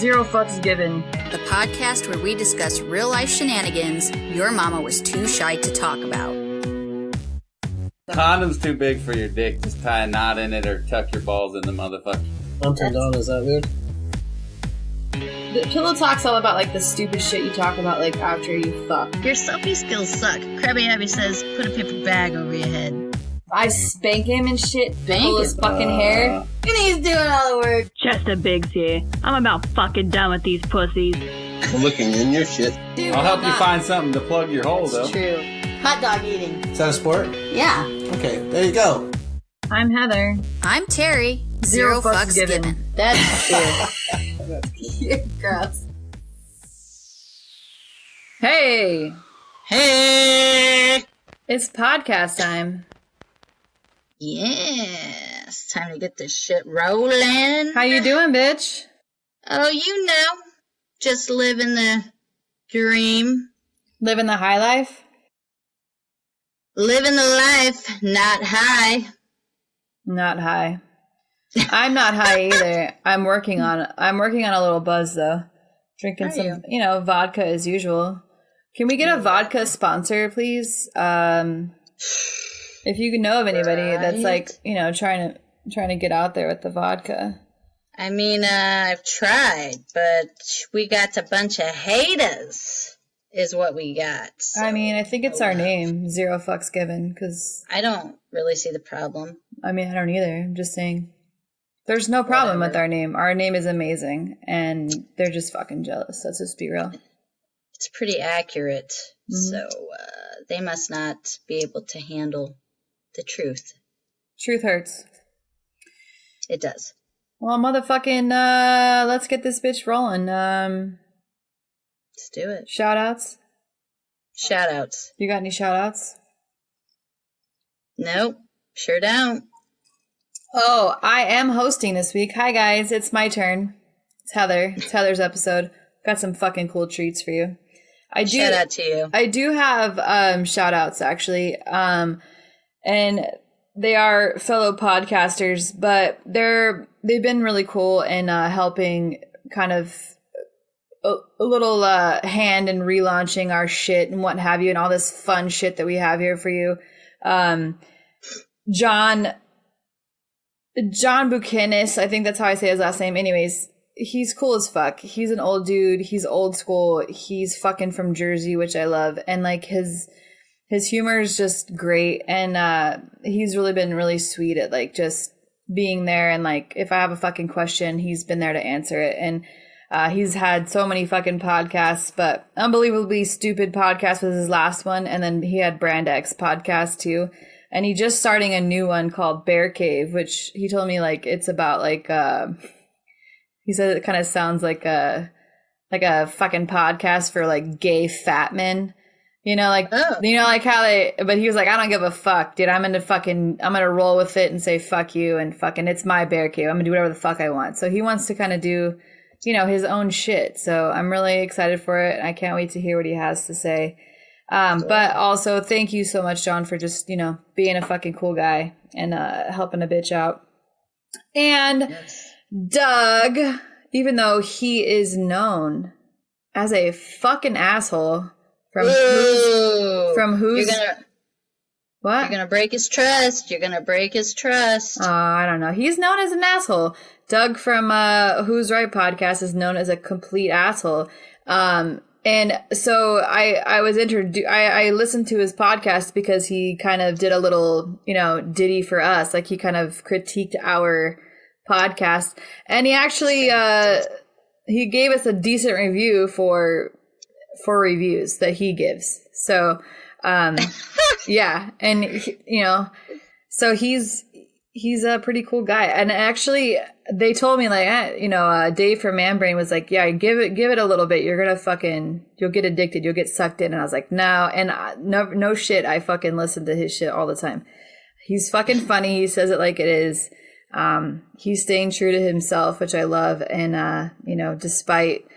Zero Fucks Given. The podcast where we discuss real-life shenanigans your mama was too shy to talk about. Condom's too big for your dick. Just tie a knot in it or tuck your balls in the motherfucker. I'm turned on. Is that weird? The pillow talk's all about, like, the stupid shit you talk about, like, after you fuck. Your selfie skills suck. Krabby Abby says, put a paper bag over your head. I spank him and shit, pull his fucking hair. And he's doing all the work. Chesta Byggs here. I'm about fucking done with these pussies. I'm looking in your shit. Dude, I'll help you find something to plug your hole, though. That's true. Hot dog eating. Is that a sport? Yeah. Okay, there you go. I'm Heather. I'm Terry. Zero fucks given. That's true. You're gross. Hey! Hey! It's podcast time. Yes. Time to get this shit rolling. How you doing, bitch? Oh, you know. Just living the dream. Living the high life? Living the life, not high. Not high. I'm not high either. I'm working on a little buzz though. Drinking Are some, you? Vodka as usual. Can we get a vodka sponsor, please? If you know of anybody that's like, trying to get out there with the vodka. I mean, I've tried, but we got a bunch of haters, is what we got. So. I mean, I think it's our name, Zero Fucks Given, because I don't really see the problem. I mean, I don't either. I'm just saying. There's no problem with our name. Our name is amazing, and they're just fucking jealous. Let's just be real. It's pretty accurate, so they must not be able to handle the truth. Truth hurts. It does. Well, motherfucking, let's get this bitch rolling. Let's do it. Shout-outs? Shout-outs. You got any shout-outs? Nope, sure don't. Oh, I am hosting this week. Hi, guys. It's my turn. It's Heather. It's Heather's episode. Got some fucking cool treats for you. Shout out to you. I do have shout-outs, actually. And they are fellow podcasters, but they've been really cool in helping kind of a little hand in relaunching our shit and what have you, and all this fun shit that we have here for you. John Buchanan, I think that's how I say his last name. Anyways, he's cool as fuck. He's an old dude. He's old school. He's fucking from Jersey, which I love. And like his humor is just great. And he's really been really sweet at like just being there. And like if I have a fucking question, he's been there to answer it. And he's had so many fucking podcasts, but Unbelievably Stupid podcast was his last one. And then he had Brand X podcast too. And he just starting a new one called Bear Cave, which he told me like it's about like he said it kind of sounds like a fucking podcast for like gay fat men. Like how they, but he was like, I don't give a fuck, dude. I'm gonna roll with it and say fuck you and fucking it's my bear cave. I'm gonna do whatever the fuck I want. So he wants to kind of do, his own shit. So I'm really excited for it. I can't wait to hear what he has to say. But also thank you so much, John, for just, being a fucking cool guy and helping a bitch out. And yes. Doug, even though he is known as a fucking asshole from who's what? You're gonna break his trust. I don't know. He's known as an asshole. Doug from Who's Right podcast is known as a complete asshole. And so I was introduced, I listened to his podcast because he kind of did a little, ditty for us. Like he kind of critiqued our podcast, and he actually, he gave us a decent review for reviews that he gives. So, yeah. And so he's a pretty cool guy. And actually they told me like, Dave from Man Brain was like, yeah, give it a little bit. You're going you'll get addicted. You'll get sucked in. And I was like, no. And no shit. I fucking listen to his shit all the time. He's fucking funny. He says it like it is. He's staying true to himself, which I love. And, despite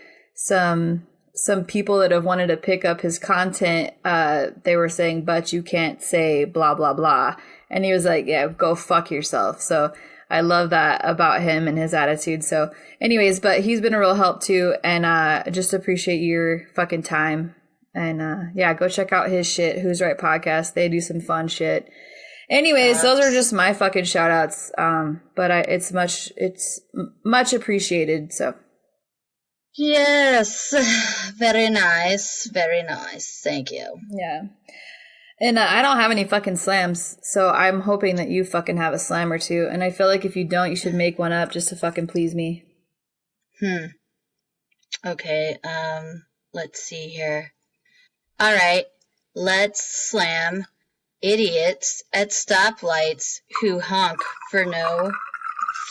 some people that have wanted to pick up his content, they were saying, but you can't say blah, blah, blah. And he was like, yeah, go fuck yourself. So I love that about him and his attitude. So anyways, but he's been a real help too. And just appreciate your fucking time. And yeah, go check out his shit, Who's Right Podcast. They do some fun shit. Anyways, those are just my fucking shout outs. But it's much appreciated. So Yes, very nice, very nice. Thank you. yeah. And I don't have any fucking slams, so I'm hoping that you fucking have a slam or two. And I feel like if you don't, you should make one up just to fucking please me. Okay, let's see here. All right, let's slam idiots at stoplights who honk for no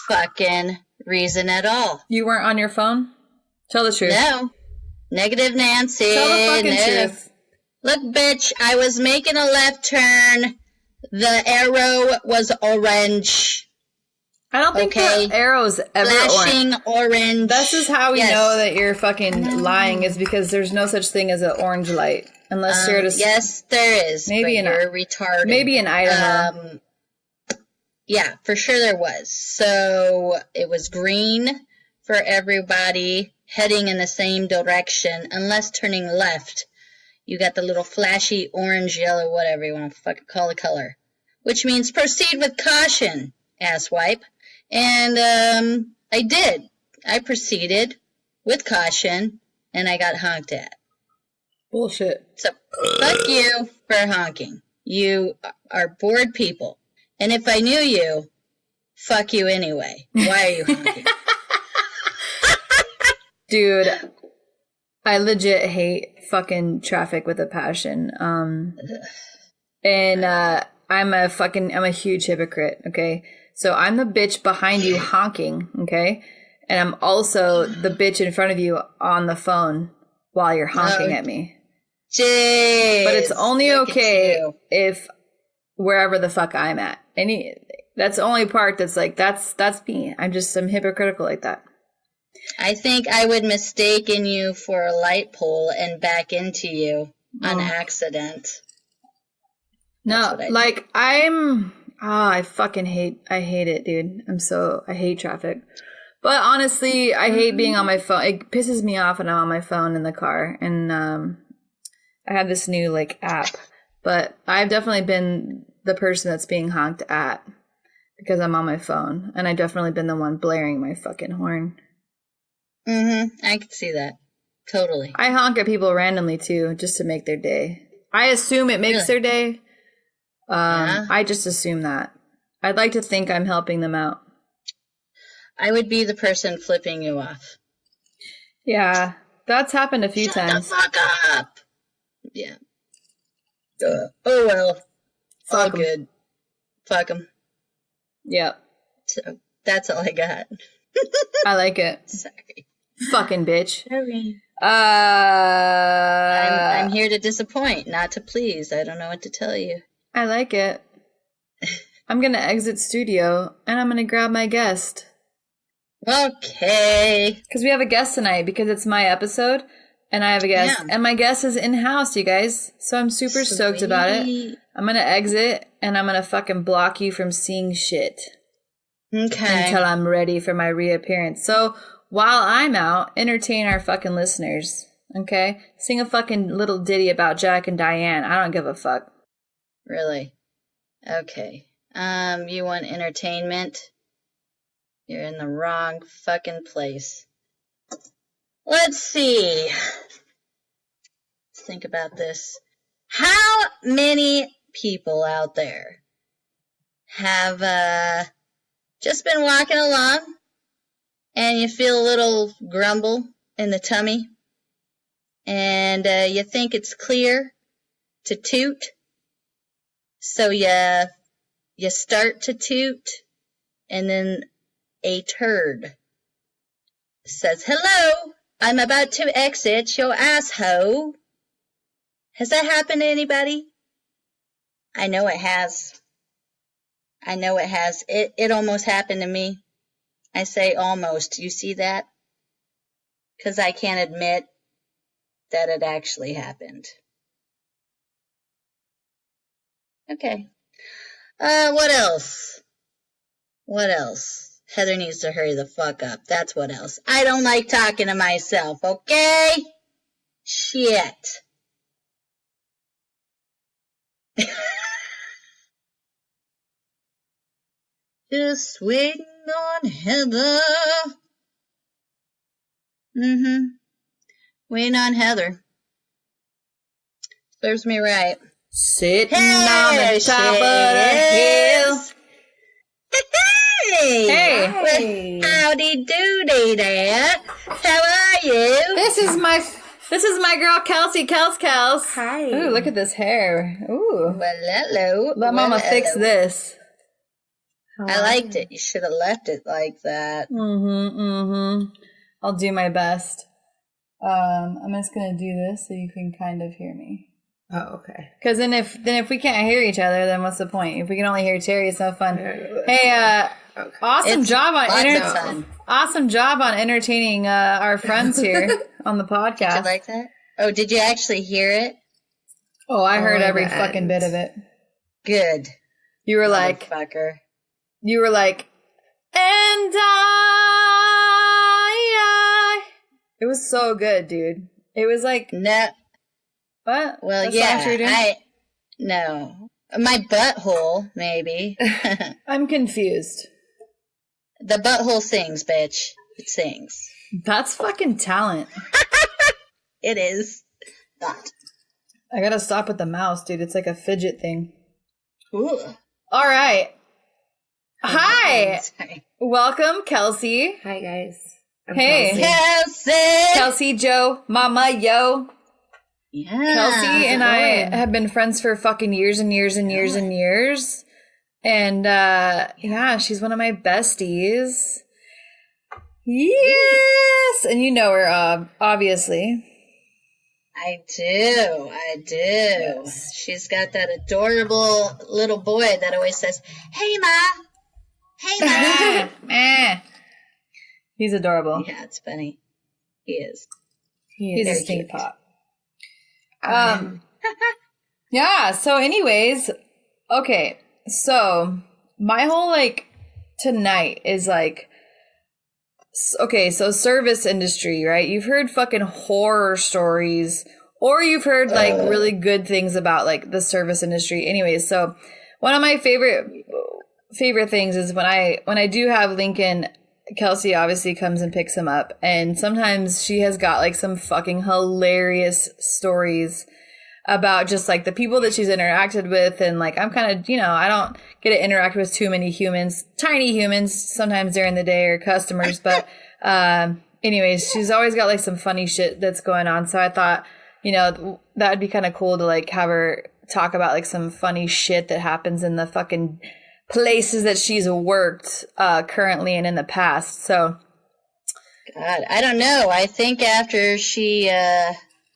fucking reason at all. You weren't on your phone? Tell the truth. No. Negative Nancy. Tell the fucking no. truth. Look, bitch, I was making a left turn. The arrow was orange. I don't think the arrow's ever Flashing orange. This is how we Yes. know that you're fucking lying, is because there's no such thing as an orange light. Unless you're just... Yes, there is. Maybe but you're retarded. Maybe in Idaho. Yeah, for sure there was. So it was green for everybody heading in the same direction, unless turning left. You got the little flashy orange, yellow, whatever you want to fucking call the color. Which means proceed with caution, asswipe. And I did. I proceeded with caution, and I got honked at. Bullshit. So, fuck you for honking. You are bored people. And if I knew you, fuck you anyway. Why are you honking? Dude, I legit hate fucking traffic with a passion. And I'm a huge hypocrite, okay? So I'm the bitch behind you honking, okay? And I'm also the bitch in front of you on the phone while you're honking at me. Jeez. But it's only okay if wherever the fuck I'm at. That's the only part that's like, that's me. I'm hypocritical like that. I think I would mistaken you for a light pole and back into you on accident. No, like I hate it, dude. I hate traffic. But honestly, I hate being on my phone. It pisses me off when I'm on my phone in the car. And I have this new like app, but I've definitely been the person that's being honked at because I'm on my phone. And I've definitely been the one blaring my fucking horn. I can see that. Totally. I honk at people randomly too, just to make their day. I assume it makes their day. Yeah. I just assume that. I'd like to think I'm helping them out. I would be the person flipping you off. Yeah, that's happened a few times. Shut the fuck up! Yeah. Oh well. Fuck all 'em. good. Fuck them. Yep. So that's all I got. I like it. Sorry. Fucking bitch. Sorry. I'm I'm here to disappoint, not to please. I don't know what to tell you. I like it. I'm gonna exit studio and I'm gonna grab my guest. Okay. Because we have a guest tonight because it's my episode and I have a guest. Yeah. And my guest is in-house, you guys. So I'm super stoked about it. Sweet. I'm gonna exit and I'm gonna fucking block you from seeing shit. Okay. Until I'm ready for my reappearance. So while I'm out, entertain our fucking listeners. Okay? Sing a fucking little ditty about Jack and Diane. I don't give a fuck. Really? Okay. You want entertainment? You're in the wrong fucking place. Let's see. Let's think about this. How many people out there have just been walking along and you feel a little grumble in the tummy and you think it's clear to toot? So you start to toot, and then a turd says, "Hello, I'm about to exit your asshole." Has that happened to anybody? I know it has. I know it has. It almost happened to me. I say almost. You see that? Because I can't admit that it actually happened. Okay. What else? What else? Heather needs to hurry the fuck up. That's what else. I don't like talking to myself, okay? Shit. Just waiting on Heather. Waiting on Heather. Serves me right. Sitting on the top of the hill. Hey! Hey. Howdy doody there. How are you? This is my girl Kelsey. Kels. Hi. Ooh, look at this hair. Ooh. Well, hello. Let Mama fix this. I liked it. You should have left it like that. I'll do my best. I'm just gonna do this so you can kind of hear me. Oh, okay. Because then if we can't hear each other, then what's the point? If we can only hear Terry, it's not fun. Hey, Okay. awesome job on fun. awesome job on entertaining our friends here on the podcast. Did you like that? Oh, did you actually hear it? Oh, I heard Oh, every the fucking end. bit of it. Good. You were like, Motherfucker. and I. It was so good, dude. It was like, No. what? Well, What songs you were doing? No. My butthole, maybe. I'm confused. The butthole sings, bitch. It sings. That's fucking talent. It is not. I gotta stop with the mouse, dude. It's like a fidget thing. Ooh. All right. Hi. Sorry. Welcome, Kelsey. Hi, guys. I'm Hey. Kelsey. Kelsey! Kelsey, Joe, Mama, yo. Yeah. Kelsey and I going? have been friends for fucking years and years and years and years. And yeah, she's one of my besties. Yes. And you know her, obviously. I do. Yes. She's got that adorable little boy that always says, "Hey, Ma. Hey, Ma." He's adorable. Yeah, it's funny. He is. He's a very stink cute. pot. Yeah, so anyways, okay. So my whole like tonight is like okay, so service industry, right? You've heard fucking horror stories or you've heard like really good things about like the service industry. Anyways, so one of my favorite things is when I do have Lincoln, Kelsey obviously comes and picks him up, and sometimes she has got like some fucking hilarious stories about just like the people that she's interacted with. And like I'm kind of, I don't get to interact with too many humans, tiny humans sometimes during the day or customers, but anyways, she's always got like some funny shit that's going on. So I thought, that would be kind of cool to like have her talk about like some funny shit that happens in the fucking places that she's worked currently and in the past. So God, I don't know. I think after she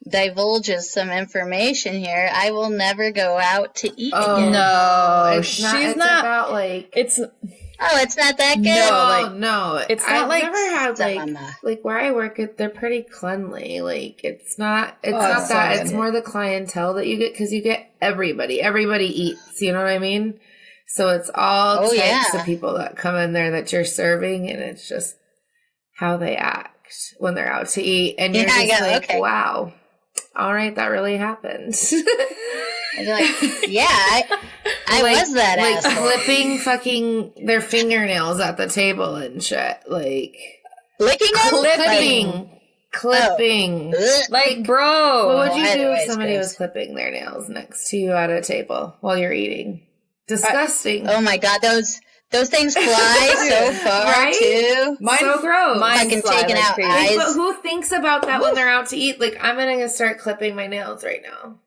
divulges some information here, I will never go out to eat again. no, It's not, she's it's not. about like. It's Oh, it's not that good? No. it's not I've like never had Mama. like where I work, they're pretty cleanly. Like it's not it's not so that. good. It's more the clientele that you get because you get everybody. Everybody eats. You know what I mean? So it's all Oh, types yeah. of people that come in there that you're serving, and it's just how they act when they're out to eat, and you're Yeah, just yeah, like, okay. wow, all right, that really happened. I'd be like, yeah, I Like- was that like asshole. clipping fucking their fingernails at the table and shit. Like Licking them? clipping. Ugh. like, bro. What would you Either do way if is somebody gross. was clipping their nails next to you at a table while you're eating? Disgusting. Oh my God, those things fly so far Right? too. So gross. Mine Fucking fly taking like out crazy. eyes. But who thinks about that when they're out to eat? Like, I'm gonna start clipping my nails right now.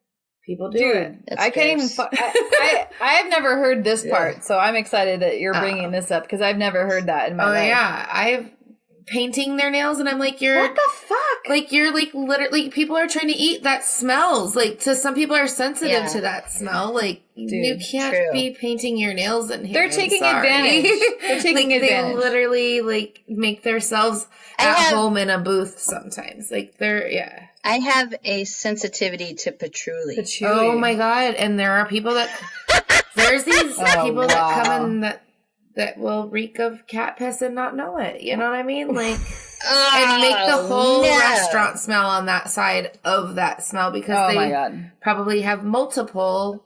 People do it. Dude, That's I can't even. gross. I have never heard this part, so I'm excited that you're bringing this up because I've never heard that in my Oh life. yeah, I've painting their nails, and I'm like, you're What the fuck? like you're like literally people are trying to eat that smells. Like to some people are sensitive Yeah. to that smell. Like you can't true. be painting your nails in here. They're I'm taking sorry. advantage. They're taking like, advantage. They literally like make themselves I at have- home in a booth sometimes. Like they're I have a sensitivity to patchouli. Patchouli. Oh my god! And there are people that there's these Oh, people wow. that come in that that will reek of cat piss and not know it. You know what I mean? Like, and make the whole restaurant smell on that side of that smell because they probably have multiple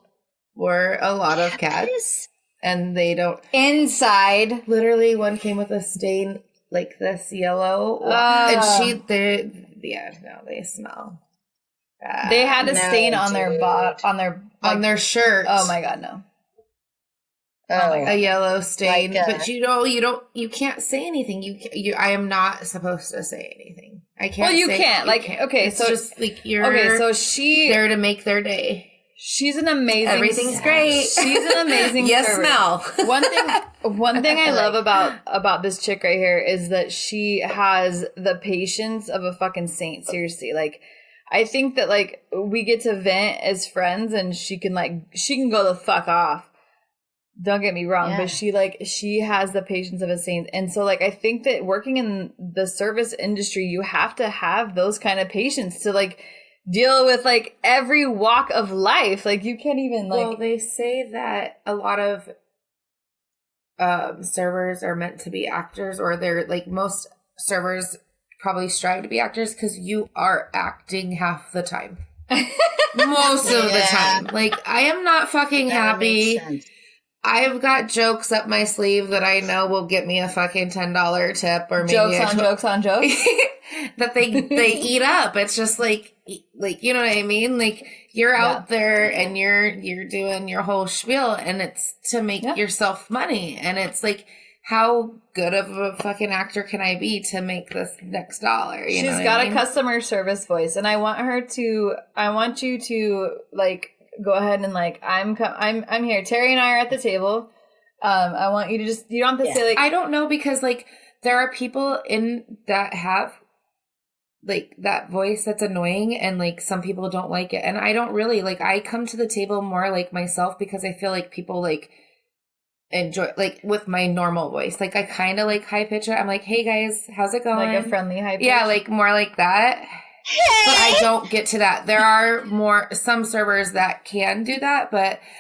or a lot of cats. And they don't. Inside. Literally, one came with a stain like this yellow. And they smell. They had a stain on their shirt. Oh my God, no. A yellow stain, but you can't say anything. I am not supposed to say anything. I can't. Well, you can't. Like, okay, it's so just like so she there to make their day. She's an amazing. Everything's great. She's an amazing. smell. One thing I love about this chick right here is that she has the patience of a fucking saint. Seriously, like. I think that, like, we get to vent as friends and she can go the fuck off. Don't get me wrong, but she has the patience of a saint. And so, like, I think that working in the service industry, you have to have those kind of patience to, like, deal with, like, every walk of life. Like, you can't even, like... Well, they say that a lot of servers are meant to be actors, or they're, like, most servers... probably strive to be actors because you are acting half the time. Most of the time. Like, I am not fucking happy. I've got jokes up my sleeve that I know will get me a fucking $10 tip or maybe jokes on jokes that they eat up. It's just like you know what I mean? Like, you're out there and you're doing your whole spiel and it's to make yourself money. And it's like, how good of a fucking actor can I be to make this next dollar? She's got a customer service voice, and I want you to like go ahead and like I'm here. Terry and I are at the table. I want you to you don't have to say like I don't know because like there are people in that have like that voice that's annoying and like some people don't like it, and I don't really like. I come to the table more like myself because I feel like people like. Enjoy like with my normal voice, like I kind of like high pitch it. I'm like, hey guys, how's it going? Like a friendly high pitch. Yeah, like more like that. Hey! But I don't get to that. There are some servers that can do that,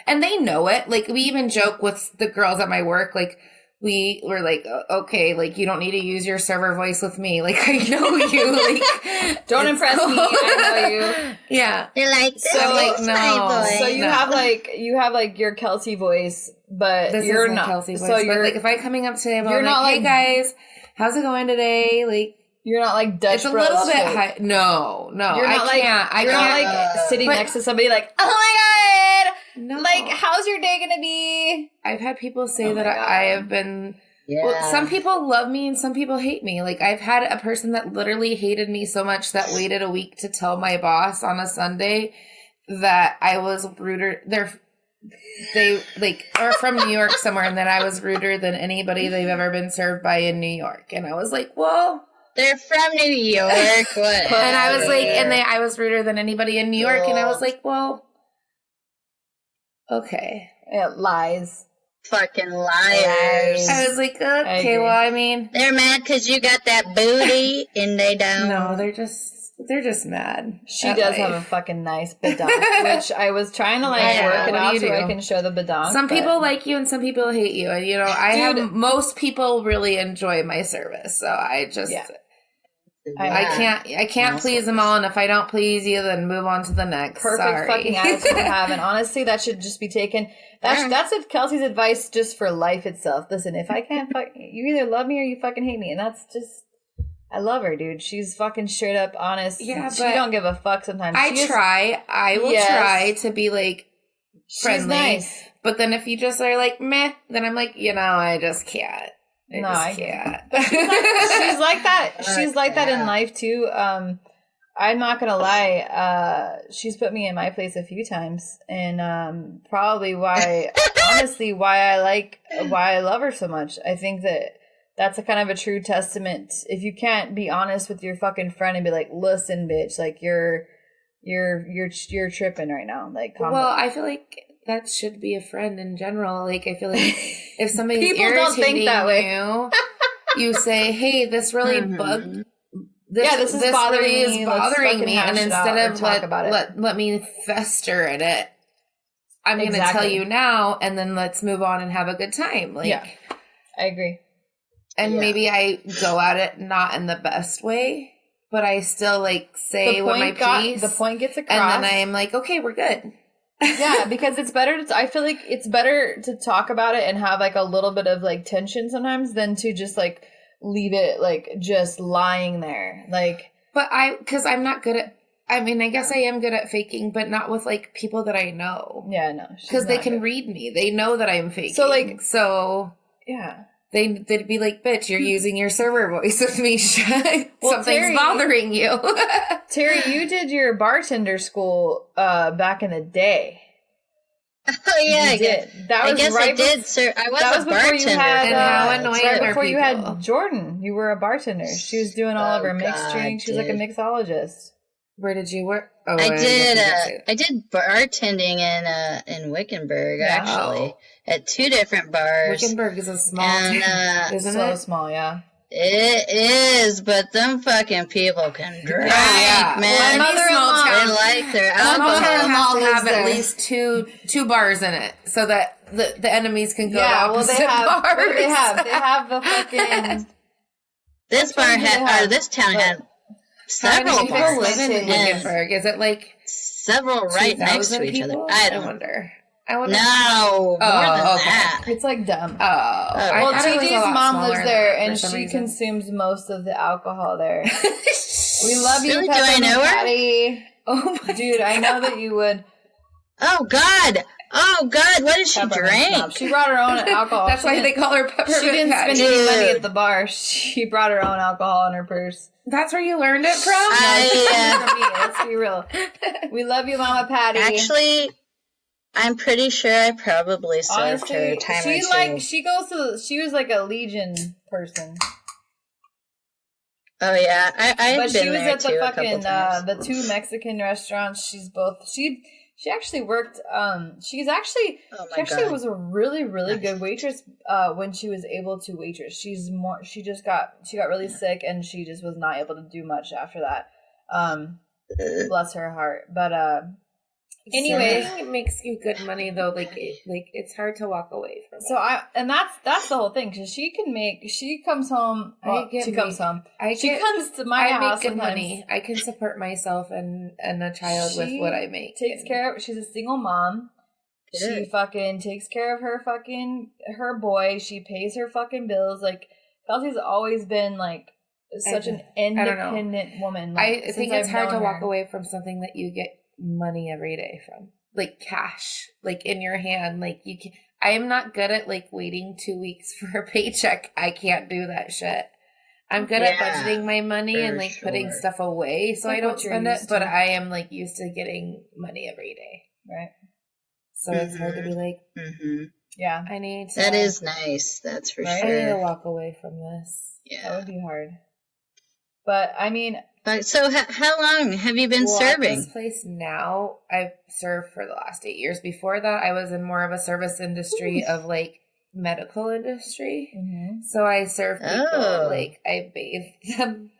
and they know it. Like we even joke with the girls at my work, like we were like, okay, like you don't need to use your server voice with me. Like I know you. Like don't impress me. I know you. Yeah. You're like so like no. So you have like your Kelsey voice. But this you're is not Kelsey voice, so you're but like if I coming up today, I'm like, hey guys, how's it going today? Like you're not like Dutch. It's a little bit high. No, you're not I can't. I you're can't. Not like sitting next to somebody like, oh my god, no. Like how's your day gonna be? I've had people say that I have been. Yeah. Well, some people love me and some people hate me. Like I've had a person that literally hated me so much that waited a week to tell my boss on a Sunday that I was ruder. They like are from New York somewhere, and that I was ruder than anybody they've ever been served by in New York. And I was like, well, they're from New York. What? And I was like, I was ruder than anybody in New York. And I was like, well, okay. Yeah, lies. Fucking liars. I was like, okay, well, I mean. They're mad because you got that booty and they don't. No, they're just mad. She does have a fucking nice badonk, which I was trying to like work it out so I can show the badonk. Some people like you and some people hate you. And most people really enjoy my service. So I just I can't please them all, and if I don't please you, then move on to the next. Perfect fucking attitude to have, and honestly, that should just be taken. That's Kelsey's advice just for life itself. Listen, if I can't you either love me or you fucking hate me, and that's just. I love her, dude. She's fucking straight up honest. Yeah, she don't give a fuck sometimes. I will try to be like friendly. She's nice. But then if you just are like meh, then I'm like, I just can't. I can't. She's like that. She's like that in life too. I'm not gonna lie. She's put me in my place a few times, and probably why I love her so much. I think that's a kind of a true testament. If you can't be honest with your fucking friend and be like, listen, bitch, like you're tripping right now. Like, calm down. I feel like that should be a friend in general. Like, I feel like if somebody's people irritating don't think that way. you say, hey, this really bugged. This is bothering me. And instead of let me fester in it, I'm going to tell you now, and then let's move on and have a good time. Like, I agree. And maybe I go at it not in the best way, but I still like say what my piece. The point gets across. And then I'm like, okay, we're good. Yeah, because it's better I feel like it's better to talk about it and have like a little bit of like tension sometimes than to just like leave it like just lying there. Like, but because I'm not good at, I mean, I guess I am good at faking, but not with like people that I know. Yeah, no. Because they can read me. They know that I'm faking. So yeah. They'd be like, bitch, you're using your server voice with me. Something's Terry, bothering you. Terry, you did your bartender school back in the day. Oh, yeah. You did. That was I did, sir. I was a bartender. And how annoying right are before you people? had Jordan. You were a bartender. She was doing all of her mixed drinks. She was like a mixologist. Where did you work? Oh, I did bartending in Wickenburg, actually, at 2 different bars. Wickenburg is a small town, isn't so it? small, yeah. It is, but them fucking people can drink, yeah. man. Well, they like their alcohol. Has to have at least two bars in it, so that the enemies can go to opposite bars. They have the fucking. This town had several bars. Live in Wickenburg? Is it like several right next to each other? I wonder. No, more than that. It's like dumb. Well, TJ's mom lives there, and she consumes most of the alcohol there. We love you, really? Do I know her? Patty. Oh, dude, I know that you would. Oh God! What did she drink? She brought her own alcohol. That's why they call her Peppermint. She didn't spend any money at the bar. She brought her own alcohol in her purse. That's where you learned it from? Let's be real. We love you, Mama Patty. Actually, I'm pretty sure I probably served her a time or two. She was like a Legion person. Oh yeah, I've been there at the a couple times. the 2 Mexican restaurants. She actually worked. She actually was a really good waitress. When she was able to waitress, she got really sick and she just was not able to do much after that. Bless her heart. But anyway, it makes you good money though. Like it's hard to walk away from. So that's the whole thing, because she comes home. She comes to my house. I make good money. I can support myself and a child with what I make. She's a single mom. Good. She fucking takes care of her boy. She pays her fucking bills. Like, Kelsey's always been like such an independent woman. Like, I think it's hard to walk away from something that you get money every day from, like cash, like in your hand. Like you can. I am not good at like waiting 2 weeks for a paycheck. I can't do that shit. I'm good at budgeting my money and like putting stuff away so I don't spend it. But I am like used to getting money every day, right? So it's hard to be like, yeah, I need to. That is nice. That's for sure. I need to walk away from this. Yeah, that would be hard. But I mean. So how long have you been serving? At this place now, I've served for the last 8 years. Before that, I was in more of a service industry of like medical industry. Mm-hmm. So I served people, like I bathed them.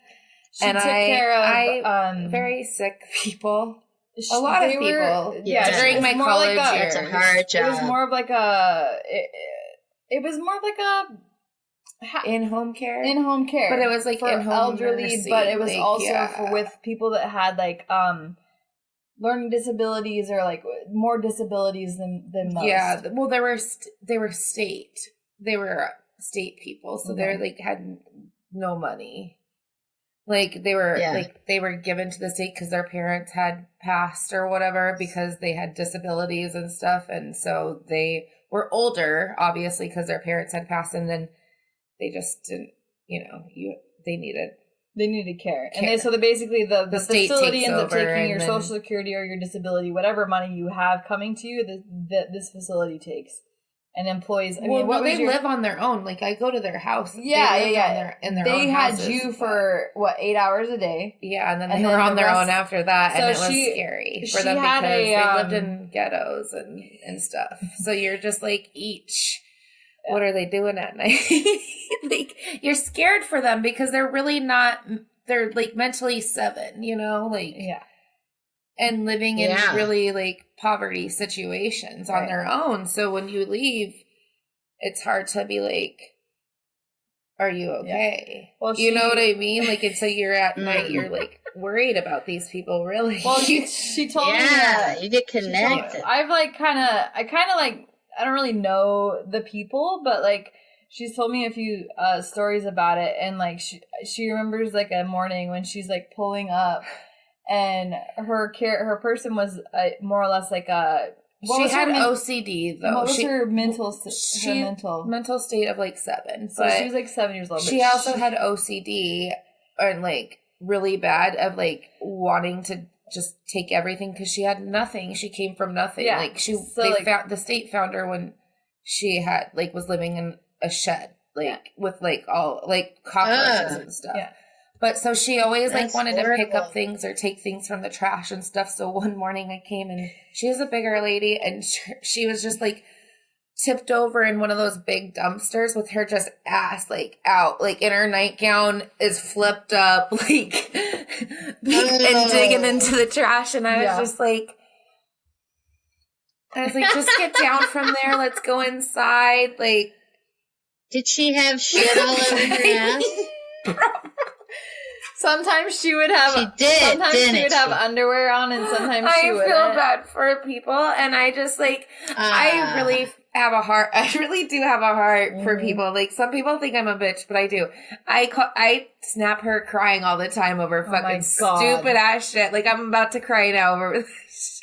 She took care of very sick people. A lot of people. During my college years. It's a hard job. It was more of like a... It was more of like a... In-home care, but it was like for in-home elderly, nursing, but it was like, also with people that had like learning disabilities or like more disabilities than most. Yeah, well, they were state people, so they like had no money. Like they were given to the state because their parents had passed or whatever because they had disabilities and stuff, and so they were older, obviously, because their parents had passed, and then. They just didn't, they needed care. And so basically the facility ends up taking your Social Security or your disability, whatever money you have coming to you, this facility takes. And employees, they live on their own. Like, I go to their house. Yeah. In their they own had houses, you for, 8 hours a day? Yeah, and then they were on their own after that, and it was scary for them because they lived in ghettos and stuff. So you're just like, each... What are they doing at night? Like, you're scared for them because they're really not, they're like mentally 7, and living in really like poverty situations on their own. So when you leave, it's hard to be like, are you okay? Yeah. Well, you know what I mean? Like, and so you're at night, you're like worried about these people, really. Well, she told me Yeah, you get connected. I don't really know the people, but like she's told me a few stories about it, and like she remembers like a morning when she's like pulling up, and her person was more or less like a. She had OCD though. What was her mental state of like 7? So she was like 7 years old. She also had OCD and like really bad of like wanting to just take everything because she had nothing. She came from nothing. Yeah. Like the state found her when she had like was living in a shed with like all like cockroaches and stuff. Yeah. But so she always like wanted to pick up things or take things from the trash and stuff. So one morning I came and she was a bigger lady and she was just like tipped over in one of those big dumpsters with her just ass like out, like in her nightgown is flipped up, like and digging into the trash. And I was just like, just get down from there. Let's go inside. Like, did she have shit all over her ass? Sometimes she would have. She did. Sometimes she would have underwear on, and sometimes she wouldn't. I feel bad for people, and I just like I really have a heart. I really do have a heart for people. Like some people think I'm a bitch, but I do. I snap her crying all the time over fucking stupid ass shit. Like I'm about to cry now over this shit.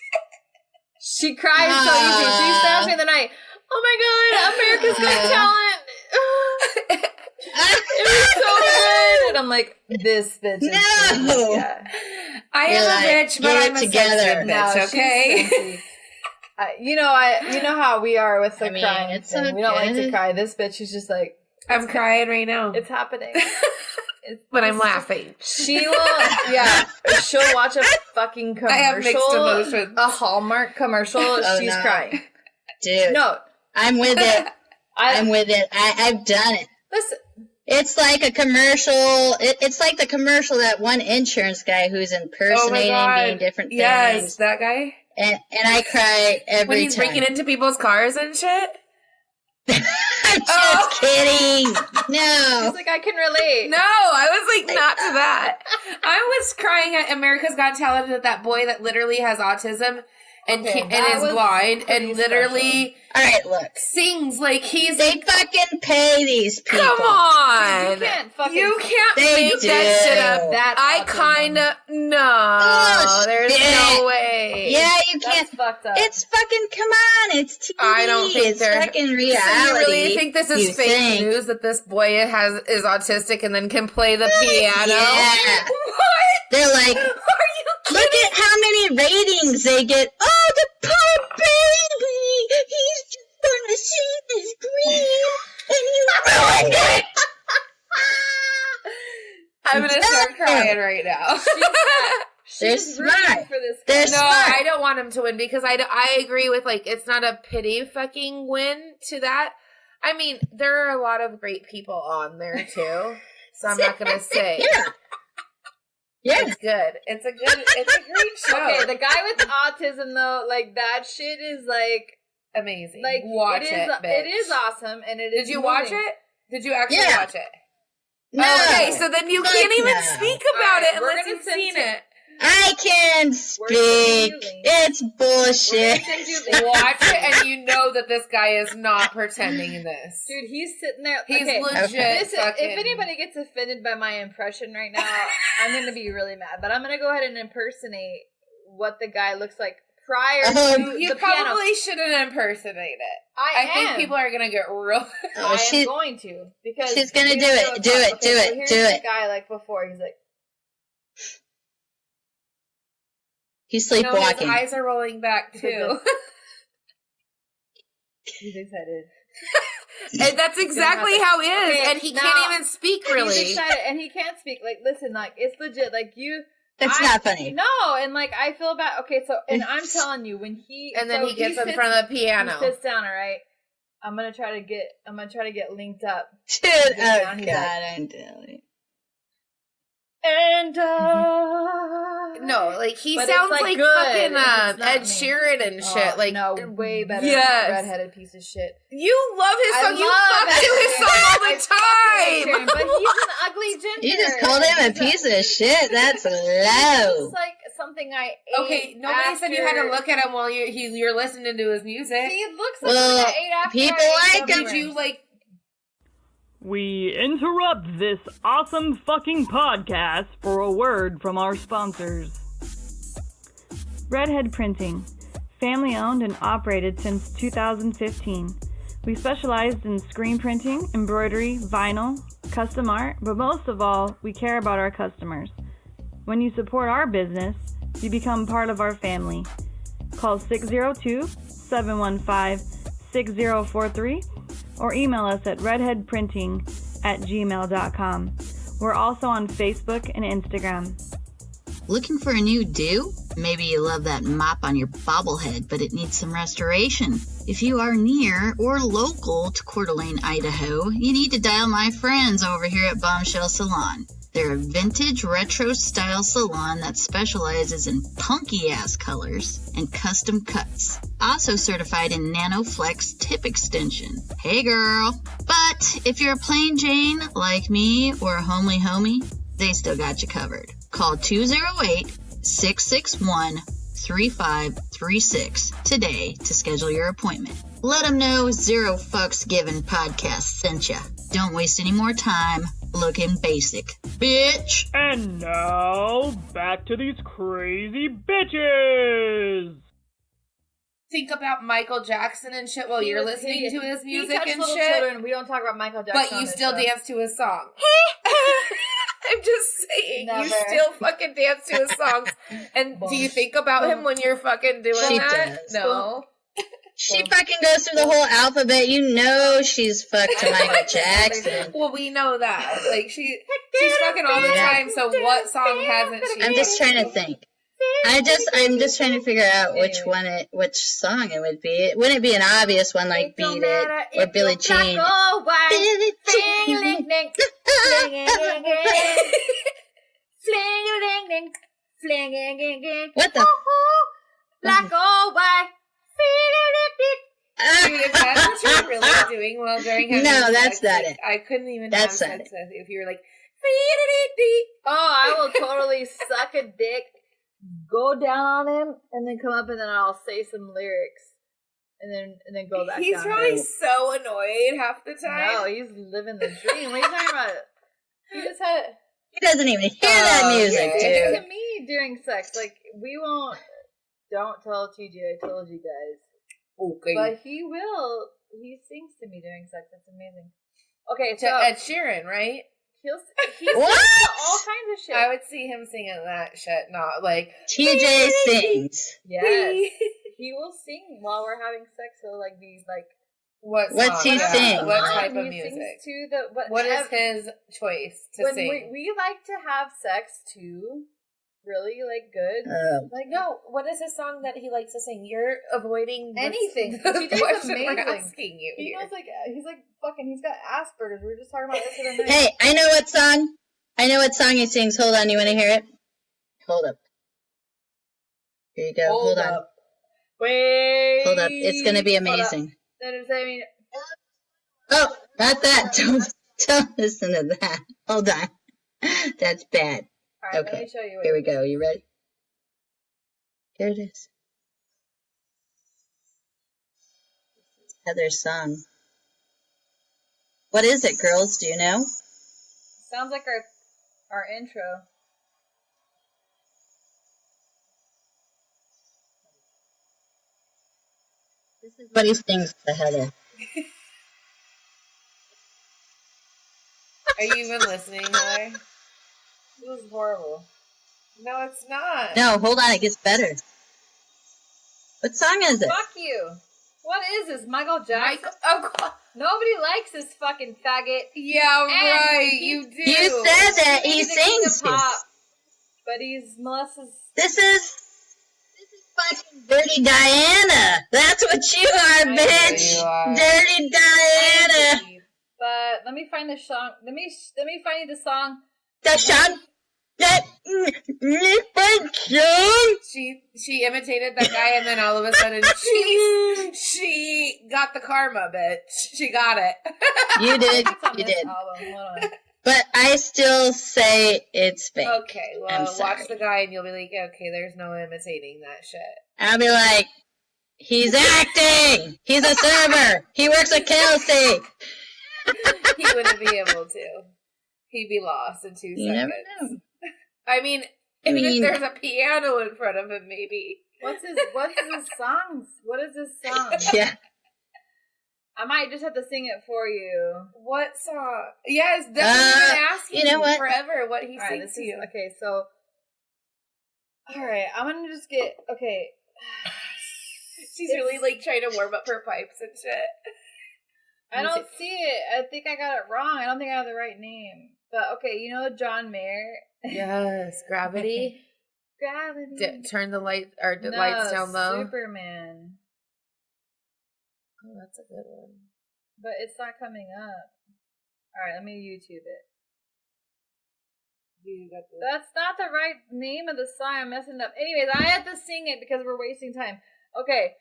She cries so easy. She snaps me the night. Oh my god, America's Got Talent. It was so good. And I'm like, this bitch is no. Yeah. I am a bitch, but I'm a sensitive bitch, okay? You know how we are with the crying. It's okay. We don't like to cry. This bitch is just like, I'm crying right now. It's happening. But I'm laughing. She will, she'll watch a fucking commercial. I have mixed emotions. A Hallmark commercial. She's crying. Dude. No. I'm with it. I'm with it. I've done it. Listen. It's like a commercial. It's like the commercial, that one insurance guy who's impersonating doing different things. Yes, that guy. And I cry every when he's time. breaking into people's cars and shit. I'm just kidding. No. He's like, I can relate. No, I was like, not to that. I was crying at America's Got Talent at that boy that literally has autism and is blind and literally sings like he's. They fucking pay these people. Come on, you can't make that shit up. I kind of there's no way. Yeah, you can't. That's fucked up. It's fucking come on. It's TV. I don't think it's fucking reality. So you really think this is fake news that this boy is autistic and then can play the piano? Yeah. What? They're like, look at how many ratings they get. Oh, the poor baby. He's just gonna see the screen and you ruined it. I'm gonna start crying right now. They're smart. They're smart. I don't want him to win because I agree with like it's not a pity fucking win to that. I mean, there are a lot of great people on there too, so I'm not gonna say. Yeah, it's good. It's a great show. Okay, the guy with autism though, like that shit is like amazing. Like watch it, bitch. It is awesome, and it is. Did you watch it? Did you actually watch it? No. Okay, so then you can't even speak about it unless you've seen it. I can speak. It's bullshit. Watch it, and you know that this guy is not pretending in this. Dude, he's sitting there. He's legit. If anybody gets offended by my impression right now, I'm going to be really mad. But I'm going to go ahead and impersonate what the guy looks like prior to you the piano. probably shouldn't impersonate it. I think people are going to get real. I am going to. Because she's going to do it. Do it. Do it. Here's Do it. the guy like before. He's like. He's sleepwalking. His eyes are rolling back too. He's excited. And that's exactly how he is. Okay, and he can't even speak really. He's excited and he can't speak. Like, listen, like, it's legit. Like, It's not funny. No, and like, I feel bad. Okay, so, and I'm telling you, when he. And then he gets in front of the piano. He sits down, all right? I'm gonna try to get linked up. Dude, oh God, I'm telling you. And no, like he but sounds it's, like good. fucking It's not Ed me. Sheeran and shit. Like no, way better. Yes. Redheaded piece of shit. You love his song. You love fuck to Ed his Sheeran. song all I the fuck Ed Sheeran, time. but he's an ugly ginger. You just called him a piece of shit. That's low. It's like something I ate. Okay, nobody said you had to look at him while you're listening to his music. He looks like Well, something I ate after people I ate like him. Did you like? We interrupt this awesome fucking podcast for a word from our sponsors. Redhead Printing, family owned and operated since 2015. We specialized in screen printing, embroidery, vinyl, custom art, but most of all, we care about our customers. When you support our business, you become part of our family. Call 602-715-6043 or email us at redheadprinting@gmail.com. We're also on Facebook and Instagram. Looking for a new do? Maybe you love that mop on your bobblehead, but it needs some restoration. If you are near or local to Coeur d'Alene, Idaho, you need to dial my friends over here at Bombshell Salon. They're a vintage retro style salon that specializes in punky ass colors and custom cuts. Also certified in NanoFlex tip extension. Hey girl. But if you're a plain Jane like me or a homely homie, they still got you covered. Call 208-661-3536 today to schedule your appointment. Let them know Zero Fucks Given podcast sent ya. Don't waste any more time looking basic, bitch. And now, back to these crazy bitches! Think about Michael Jackson and shit while you're listening to his music and little shit. Children. We don't talk about Michael Jackson. But you still dance to his song. I'm just saying, Never. you still fucking dance to his songs. And do you think about him when you're fucking doing She that? does. No. She fucking goes through the whole alphabet. You know she's fucked to Michael Jackson. Well, we know that. Like, she's fucking all the time, so what song hasn't she? I'm just trying to think. I'm just trying to figure out which song it would be. It wouldn't be an obvious one like Beat It or Billie Jean. Billie Jean. What the? Black or white. Dude, if that's what you're really doing while during having No, sex, that's not like, it. I couldn't even That's have not sex it. if you were like, Oh, I will totally suck a dick, go down on him, and then come up and then I'll say some lyrics. And then go back he's down. probably so annoyed half the time. No, he's living the dream. What are you talking about? He just had He doesn't even hear that music, okay. dude. to me during sex. Like, we won't. Don't tell TJ I told you guys. Okay. But he will. He sings to me during sex. That's amazing. Okay, To so Ed Sheeran, right? he What? sings all kinds of shit. I would see him singing that shit, not like TJ sings. Yes. He will sing while we're having sex. He'll like be like, what song? What's he sing? What type of he music? sings to the What is his choice to when sing? we like to have sex too, really like good. Like, no, what is his song that he likes to sing? You're avoiding Anything. the TJ's question we're amazing. asking you He here. knows like he's like fucking. He's got Asperger's. We were just talking about this the other night. Hey, I know what song. I know what song he sings. Hold on, you want to hear it? Hold up. Here you go. Hold on. Up. Wait. Hold up. It's gonna be amazing. I mean, Oh, not that. Don't listen to that. Hold on. That's bad. all right. Okay. Let me show you. Here we go. You ready? Here it is. Heather's song. What is it, girls? Do you know? Sounds like our intro. This is what he sings to Heather. Are you even listening, Heather? This is horrible. No, it's not. No, hold on. It gets better. What song is it? Fuck you. What is this, Michael Jackson? Oh, Nobody likes this fucking faggot. yeah, And right. he- You do. You said that he He's the king sings of pop, this. but he's Melissa's. This is fucking Dirty Diana. That's what you are, I know bitch. you are. Dirty Diana. But let me find the song. Let me find you the song. The song. That She imitated that guy, and then all of a sudden she got the karma, bitch. She got it. You did. You did. Hold on. But I still say it's fake. Okay, well, watch the guy, and you'll be like, okay, there's no imitating that shit. I'll be like, he's acting. He's a server. He works at Kelsey. He wouldn't be able to. He'd be lost in 2 seconds. You never know. I mean, if there's a piano in front of him, maybe. What's his songs? What is his song? Yeah. I might just have to sing it for you. What song? Yes, that's what I've been asking you know what? forever, what he All right, sings to you. Okay, so... Alright, I'm gonna just get... Okay. She's really, like, trying to warm up her pipes and shit. I don't see it. I think I got it wrong. I don't think I have the right name. But, okay, you know John Mayer? Yes, Gravity. Gravity. Turn the lights down low. Superman. Oh, that's a good one. But it's not coming up. Alright, let me YouTube it. That's not the right name of the song. I'm messing it up. Anyways, I have to sing it because we're wasting time. Okay.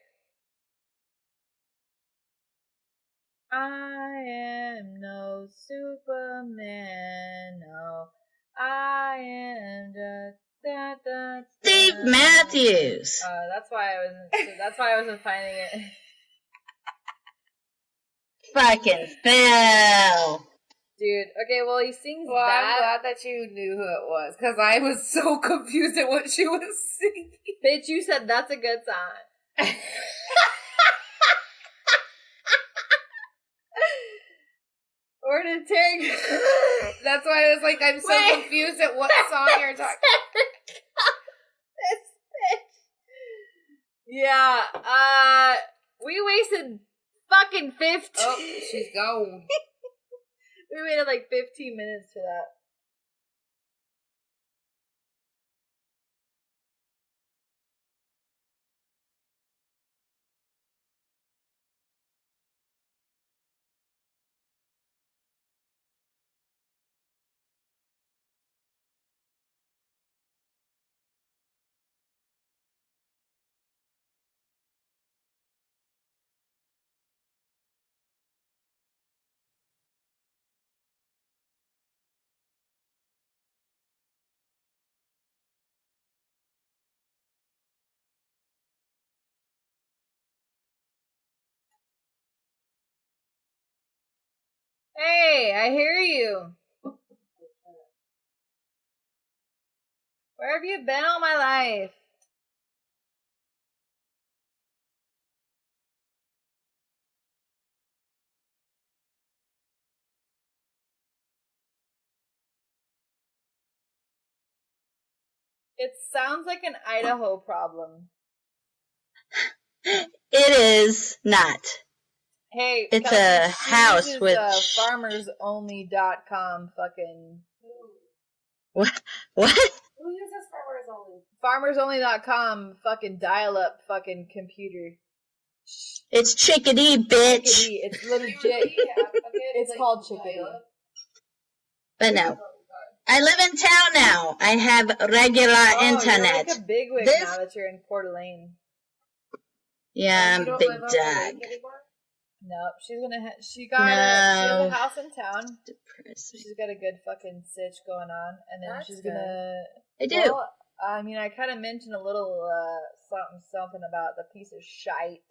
I am no Superman, no. I am just Steve Matthews. That's why I wasn't finding it. Fucking fell. Dude, okay, well, he sings Well, that. I'm glad that you knew who it was, because I was so confused at what she was singing. Bitch, you said that's a good song. Where did Terry go? That's why I was like, I'm so confused at what song you're talking Yeah, we wasted fucking 15. Oh, she's gone. We waited like 15 minutes for that. Hey, I hear you. Where have you been all my life? It sounds like an Idaho problem. It is not. Hey, it's a house uses, with farmersonly.com fucking. What? Who uses Farmers Only? Farmersonly.com fucking dial-up fucking computer. It's Chickadee, bitch. Chickadee. It's legit. It's called Chickadee. But no. I live in town now. I have regular internet. You're like a bigwig now that you're in Coeur d'Alene. Yeah, I'm big dog. Nope, she has a house in town. Depressing. She's got a good fucking sitch going on, and then she's gonna. I do. Well, I mean, I kind of mentioned a little something about the piece of shite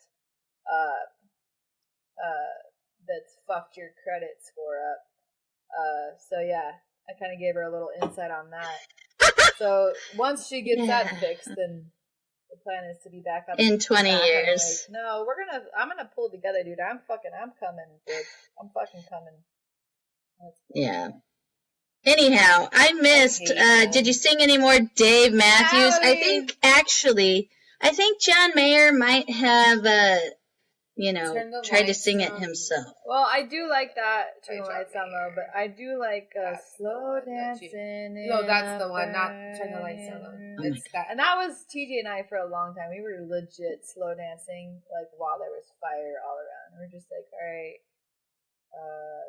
that's fucked your credit score up. So yeah, I kind of gave her a little insight on that. So once she gets that fixed, then the plan is to be back up in 20 years. No, I'm gonna pull it together, dude. I'm coming, bitch. I'm fucking coming. Yeah. Anyhow, I missed, did you sing any more Dave Matthews? Howdy. I think John Mayer might have, tried to sing it himself. Well, I do like that. Turn the lights down low, but I do like slow dancing. No, that's the one, not turn the lights down low. It's that. And that was TJ and I for a long time. We were legit slow dancing, like while there was fire all around. We were just like, all right,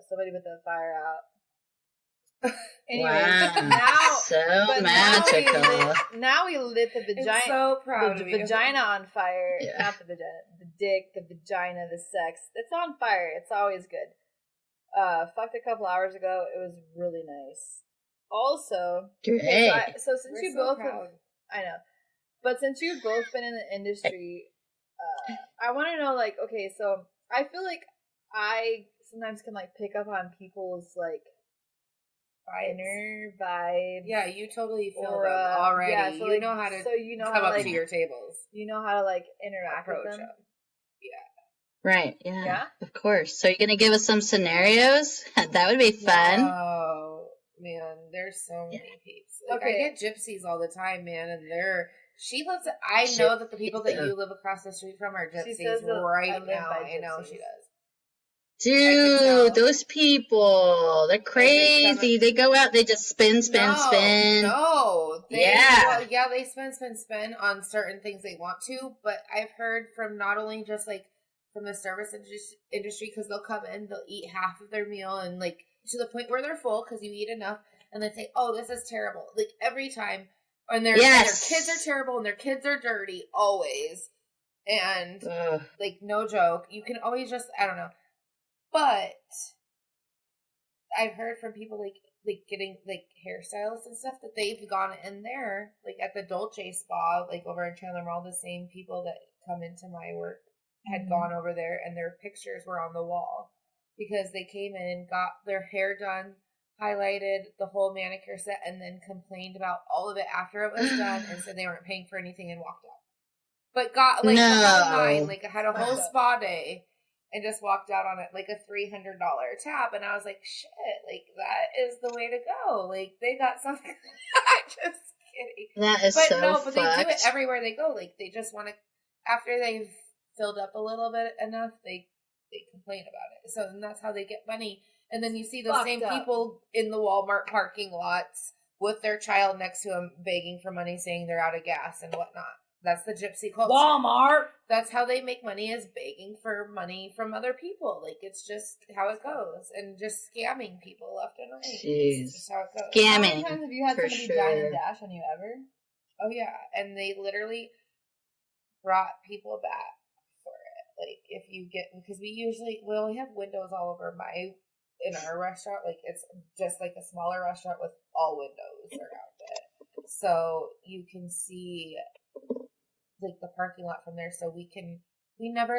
somebody put the fire out. Anyways, Wow. now So magical. Now we lit the vagina. It's so proud the of you. vagina on fire. Yeah. Not the vagina. The dick, the vagina, the sex. It's on fire. It's always good. Fucked a couple hours ago. It was really nice. Also, Great. so since We're you so both proud. I know. But since you've both been in the industry, I want to know, like, okay, so I feel like I sometimes can, like, pick up on people's, like, inner vibe. Yeah, you totally feel Or, them already. yeah, so, you like, know how to so you know come how to, up like, to your tables. you know how to, like, interact Approach with them. them. Right. Yeah. Yeah? Of course. So you're gonna give us some scenarios? That would be fun. Oh man, there's so many peeps. Like, Okay. I get gypsies all the time, man, and she lives. I know that the people that you live across the street from are She gypsies says that I right live now. by I know gypsies. she does. Dude, those people, they're crazy. They go out, they just spin. No. Yeah. They spend on certain things they want to, but I've heard from not only just like from the service industry, because they'll come in, they'll eat half of their meal and like to the point where they're full because you eat enough, and they say, "Oh, this is terrible." Like every time, and their kids are terrible and their kids are dirty always, and like no joke, you can always just I don't know. But I've heard from people like getting like hairstylists and stuff that they've gone in there, like at the Dolce spa, like over in Chandler Mall, the same people that come into my work had gone over there and their pictures were on the wall because they came in, got their hair done, highlighted, the whole manicure set, and then complained about all of it after it was done and said they weren't paying for anything and walked out. But got like the whole nine, like had a whole spa day. And just walked out on it like a $300 tab, and I was like, "Shit! Like that is the way to go. Like they got something." I'm just kidding. That is but they do it everywhere they go. Like they just want to, after they've filled up a little bit enough, they complain about it. So then that's how they get money. And then you see the same people in the Walmart parking lots with their child next to them begging for money, saying they're out of gas and whatnot. That's the gypsy culture. Walmart. That's how they make money, is begging for money from other people. Like, it's just how it goes. And just scamming people left and right. Jeez. It's just how it goes. Scamming. How many times have you had somebody dine and dash on you ever? Oh, yeah. And they literally brought people back for it. Like, if you get, because we only have windows all over in our restaurant. Like, it's just like a smaller restaurant with all windows around it. So you can see like the parking lot from there, so you never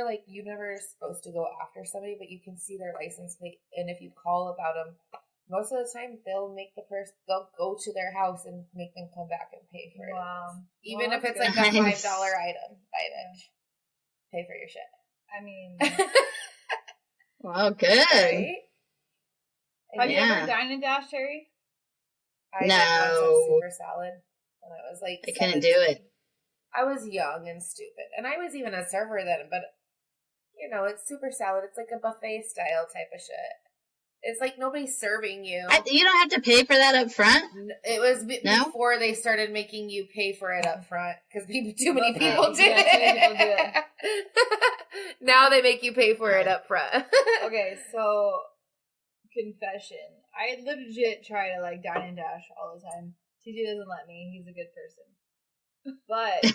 supposed to go after somebody, but you can see their license plate, and if you call about them, most of the time they'll go to their house and make them come back and pay for it. Wow. Even if it's like a $5 item, buy it. Pay for your shit. I mean, well, good. Right? Have you ever dined and dashed, Terry? I did once at Super Salad when I was like I couldn't do it. I was young and stupid. And I was even a server then, but, you know, it's Super Salad. It's like a buffet style type of shit. It's like nobody's serving you. You don't have to pay for that up front? It was before they started making you pay for it up front, because too many people did it. Now they make you pay for it up front. Okay, so, confession. I legit try to, like, dine and dash all the time. TJ doesn't let me. He's a good person. But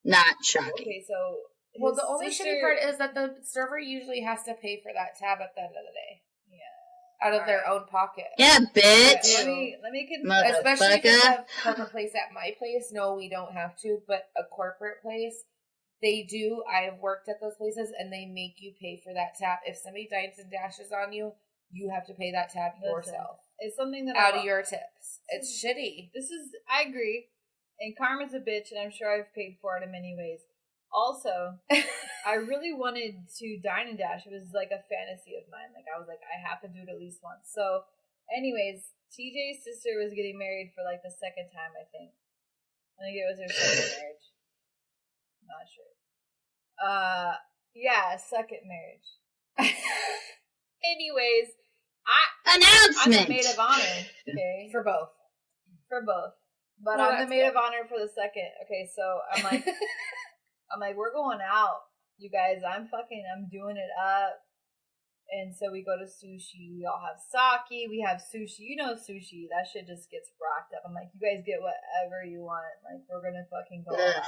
not shocking. Okay, so the only shitty part is that the server usually has to pay for that tab at the end of the day. Yeah, out of their own pocket. Yeah, bitch. Let me confess. Especially if it's a corporate place at my place. No, we don't have to, but a corporate place, they do. I've worked at those places, and they make you pay for that tab. If somebody dines and dashes on you, you have to pay that tab yourself. It's something that out of your tips. It's shitty. I agree. And karma's a bitch, and I'm sure I've paid for it in many ways. Also, I really wanted to dine and dash. It was like a fantasy of mine. Like, I was like, I have to do it at least once. So, anyways, TJ's sister was getting married for like the second time, I think. I think it was her second marriage. I'm not sure. Yeah, second marriage. Anyways, announcement. I'm the maid of honor. Okay, for both. But I'm the maid of honor for the second. Okay, so I'm like, we're going out, you guys. I'm doing it up. And so we go to sushi. We all have sake. We have sushi. You know sushi. That shit just gets rocked up. I'm like, you guys get whatever you want. Like, we're gonna fucking go all out.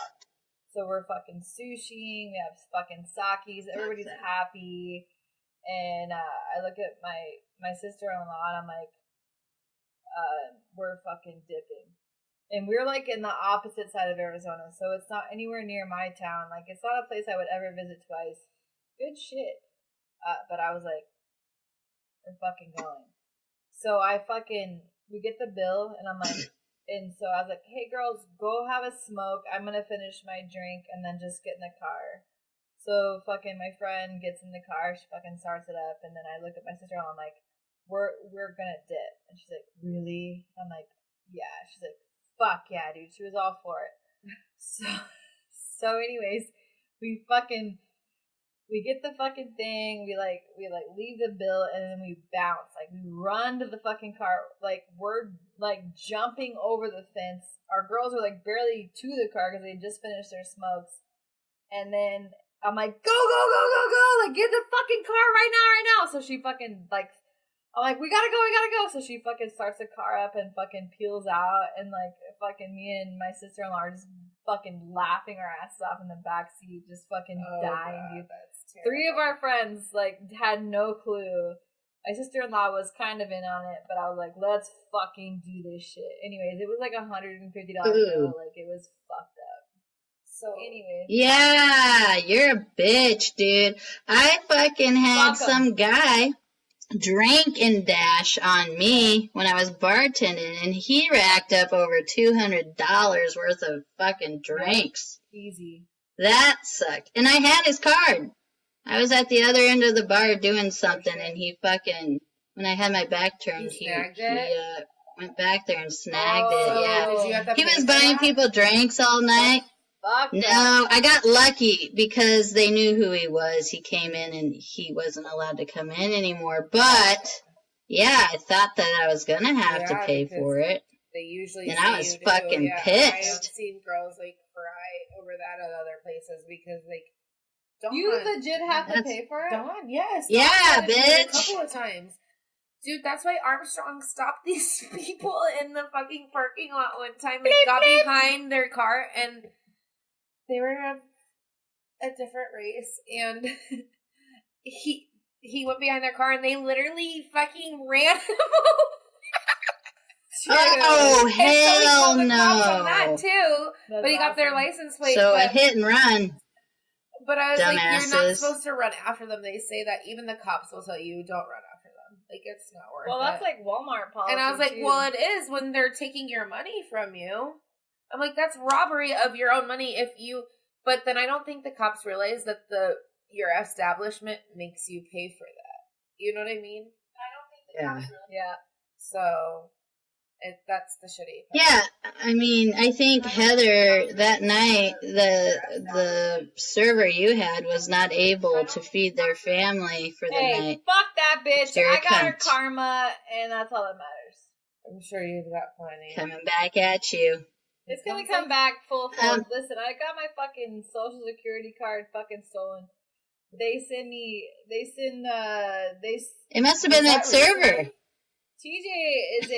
So we're fucking sushiing. We have fucking sakis. Everybody's happy. And I look at my sister-in-law and I'm like, we're fucking dipping. And we're like in the opposite side of Arizona, so it's not anywhere near my town. Like, it's not a place I would ever visit twice. Good shit. But I was like, we're fucking going. So we get the bill, and I'm like, and so I was like, hey girls, go have a smoke. I'm gonna finish my drink and then just get in the car. So fucking my friend gets in the car, she fucking starts it up, and then I look at my sister-in-law, I'm like, we're gonna dip. And she's like, really? I'm like, yeah. She's like, fuck yeah, dude. She was all for it. So anyways, we get the fucking thing, we leave the bill, and then we bounce. Like, we run to the fucking car, like, we're like jumping over the fence. Our girls are like barely to the car because they just finished their smokes. And then I'm like, go, like, get the fucking car right now. So she fucking, like, I'm like, we gotta go. So she fucking starts the car up and fucking peels out, and like fucking me and my sister-in-law are just fucking laughing our asses off in the back seat, just fucking dying, dude. That's terrible. 3 of our friends like had no clue. My sister-in-law was kind of in on it, but I was like, let's fucking do this shit. Anyways, it was like $150 bill. Like, it was fucked up. So anyways. Yeah, you're a bitch, dude. I fucking had some guy drink and dash on me when I was bartending, and he racked up over $200 worth of fucking drinks. Easy. That sucked. And I had his card. I was at the other end of the bar doing something, and he fucking, when I had my back turned, he went back there and snagged it. Yeah. Did you have to he was buying people drinks all night. No, I got lucky because they knew who he was. He came in and he wasn't allowed to come in anymore. But, yeah, I thought that I was going to have to pay for it. They usually and I was fucking pissed. I have seen girls, like, cry over that at other places because, like, Dawn. You legit have to pay for it? Dawn, yes. Yeah, Dawn bitch. A couple of times. Dude, that's why Armstrong stopped these people in the fucking parking lot one time and got behind their car, and they were of a different race, and he went behind their car, and they literally fucking ran him over. Oh, hell so no. On that too, That's but he got their license plate. So a hit and run. But I was like, you're not Dumbasses. supposed to run after them. They say that even the cops will tell you, don't run after them. Like, it's not worth it. Well, that's like Walmart policy. And I was like, too. well, it is when they're taking your money from you. I'm like, that's robbery of your own money if you... But then I don't think the cops realize that your establishment makes you pay for that. You know what I mean? I don't think the cops realize. Yeah. So... that's the shitty part. Yeah, I mean, I think Heather, that night, the server you had was not able to feed their family for the night. Fuck that bitch. You're I got her cunt. karma, and that's all that matters. I'm sure you've got plenty. Coming back at you. It's gonna come back full force. Listen, I got my fucking social security card fucking stolen. It must have been that server. TJ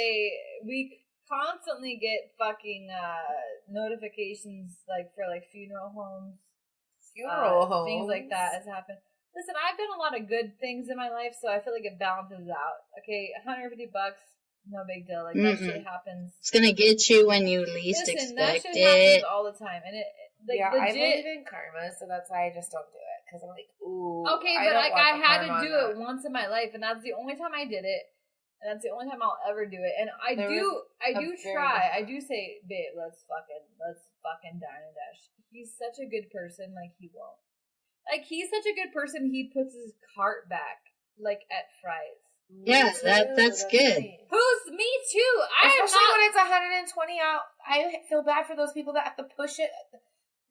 we constantly get fucking notifications like for like funeral homes, things like that has happened. Listen, I've done a lot of good things in my life, so I feel like it balances out. Okay, $150, no big deal. Like that shit happens. It's gonna get you when you least expect that shit it. happens all the time, and it like yeah, legit. I believe in karma, so that's why I just don't do it because I'm like, ooh. Okay, but like I had to do it once in my life, and that's the only time I did it. And that's the only time I'll ever do it. And I do try. I do say, babe, let's fucking dine and dash. He's such a good person, like he won't. Like he's such a good person, he puts his cart back, like at Fry's. Yeah, that's good. Nice. Who's me too? Especially when it's 120 out. I feel bad for those people that have to push it.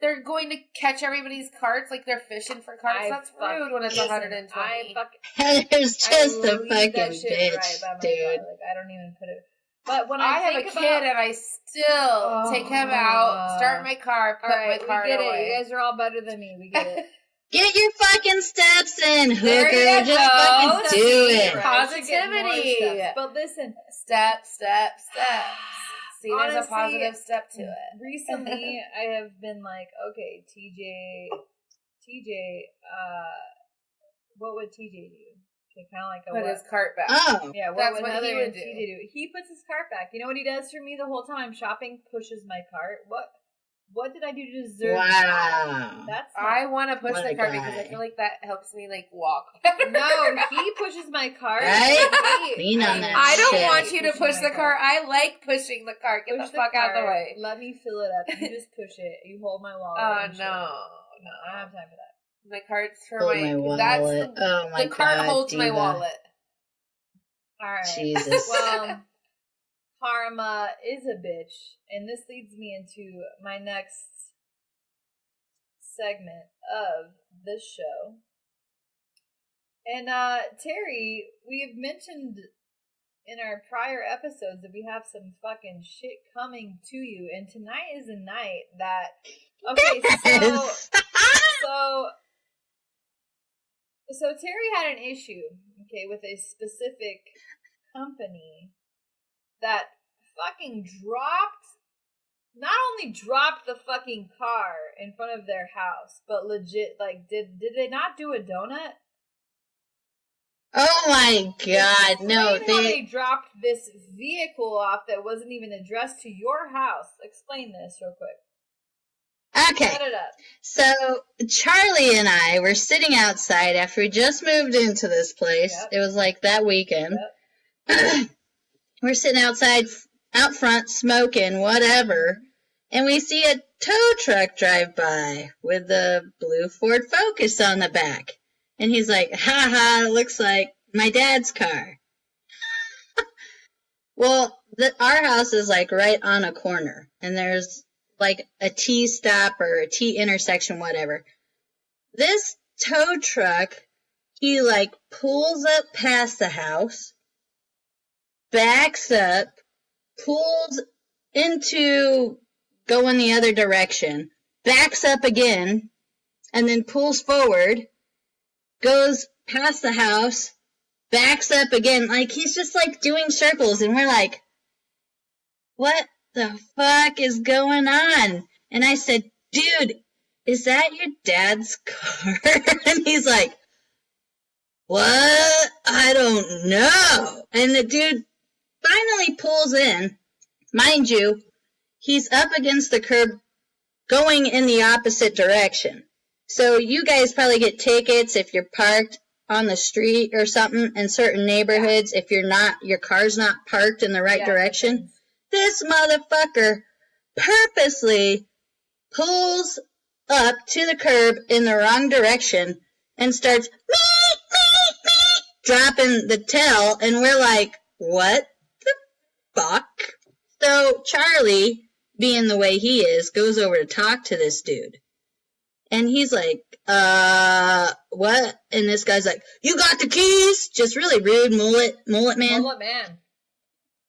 They're going to catch everybody's carts like they're fishing for carts. That's rude when it's 120. Heather's just a fucking bitch, dude. Like, I don't even put it. But when I have a kid and I still take him out, start my car, put my car away. We get it. You guys are all better than me. We get it. Get your fucking steps in, There hooker. you Just go. fucking do it. Positivity. But listen, Step. See, there's a honestly, positive step to it. recently I have been like, okay, TJ, what would TJ do? Okay, kind of like a Put what? his cart back. Oh. Yeah, what That's would what another he would TJ do. do? He puts his cart back. You know what he does for me the whole time? Shopping, pushes my cart. What did I do to deserve that? Wow. That's I want to push What the a cart guy. because I feel like that helps me like walk. no, he pushes my cart. Right? Lean on that I don't shit. want you to Pushing push my the cart. I like pushing the cart. Get Push the fuck out of the cart, way. Let me fill it up. You just push it. You hold my wallet. Oh and shit. no. I don't have time for that. My cart's for Hold my my wallet. That's Oh my the cart God, holds my diva. wallet. All right. Jesus. Well, karma is a bitch, and this leads me into my next segment of this show. And Terry, we have mentioned in our prior episodes that we have some fucking shit coming to you, and tonight is a night that so Terry had an issue, okay, with a specific company that fucking not only dropped the fucking car in front of their house, but legit, like, did they not do a donut? Oh my God. No, Explain how they dropped this vehicle off that wasn't even addressed to your house. Explain this real quick. Okay. Set it up. So Charlie and I were sitting outside after we just moved into this place. Yep. It was like that weekend. We're sitting outside, out front, smoking, whatever. And we see a tow truck drive by with the blue Ford Focus on the back. And he's like, ha, it looks like my dad's car. Well, our house is like right on a corner. And there's like a T stop or a T intersection, whatever. This tow truck, he like pulls up past the house, backs up, pulls into going the other direction, backs up again, and then pulls forward, goes past the house, backs up again. Like, he's just like doing circles, and we're like, what the fuck is going on? And I said, dude, is that your dad's car? And he's like, what? I don't know. And the dude finally pulls in. Mind you, he's up against the curb going in the opposite direction. So you guys probably get tickets if you're parked on the street or something in certain neighborhoods if you're not, your car's not parked in the right direction. This motherfucker purposely pulls up to the curb in the wrong direction and starts dropping the tail, and we're like, what the fuck? So Charlie, being the way he is, goes over to talk to this dude. And he's like, what? And this guy's like, you got the keys? Just really rude, mullet man. Mullet man.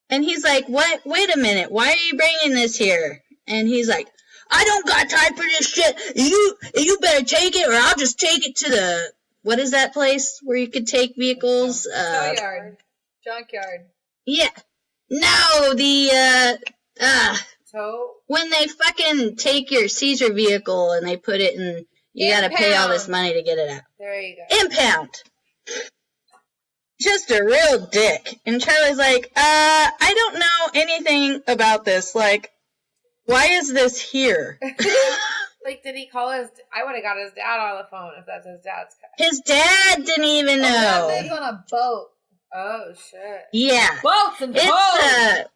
And he's like, what? Wait a minute. Why are you bringing this here? And he's like, I don't got time for this shit. You better take it, or I'll just take it to the, what is that place where you could take vehicles? Junkyard. Yeah. No, So when they fucking seize your vehicle and they put it in, you gotta pay all this money to get it out. there you go. Impound. Just a real dick. And Charlie's like, I don't know anything about this. Like, why is this here? Like, did he call his? I would have got his dad on the phone if that's his dad's car. His dad didn't even know. They live on a boat. Oh shit. Yeah. Boats and boats. It's,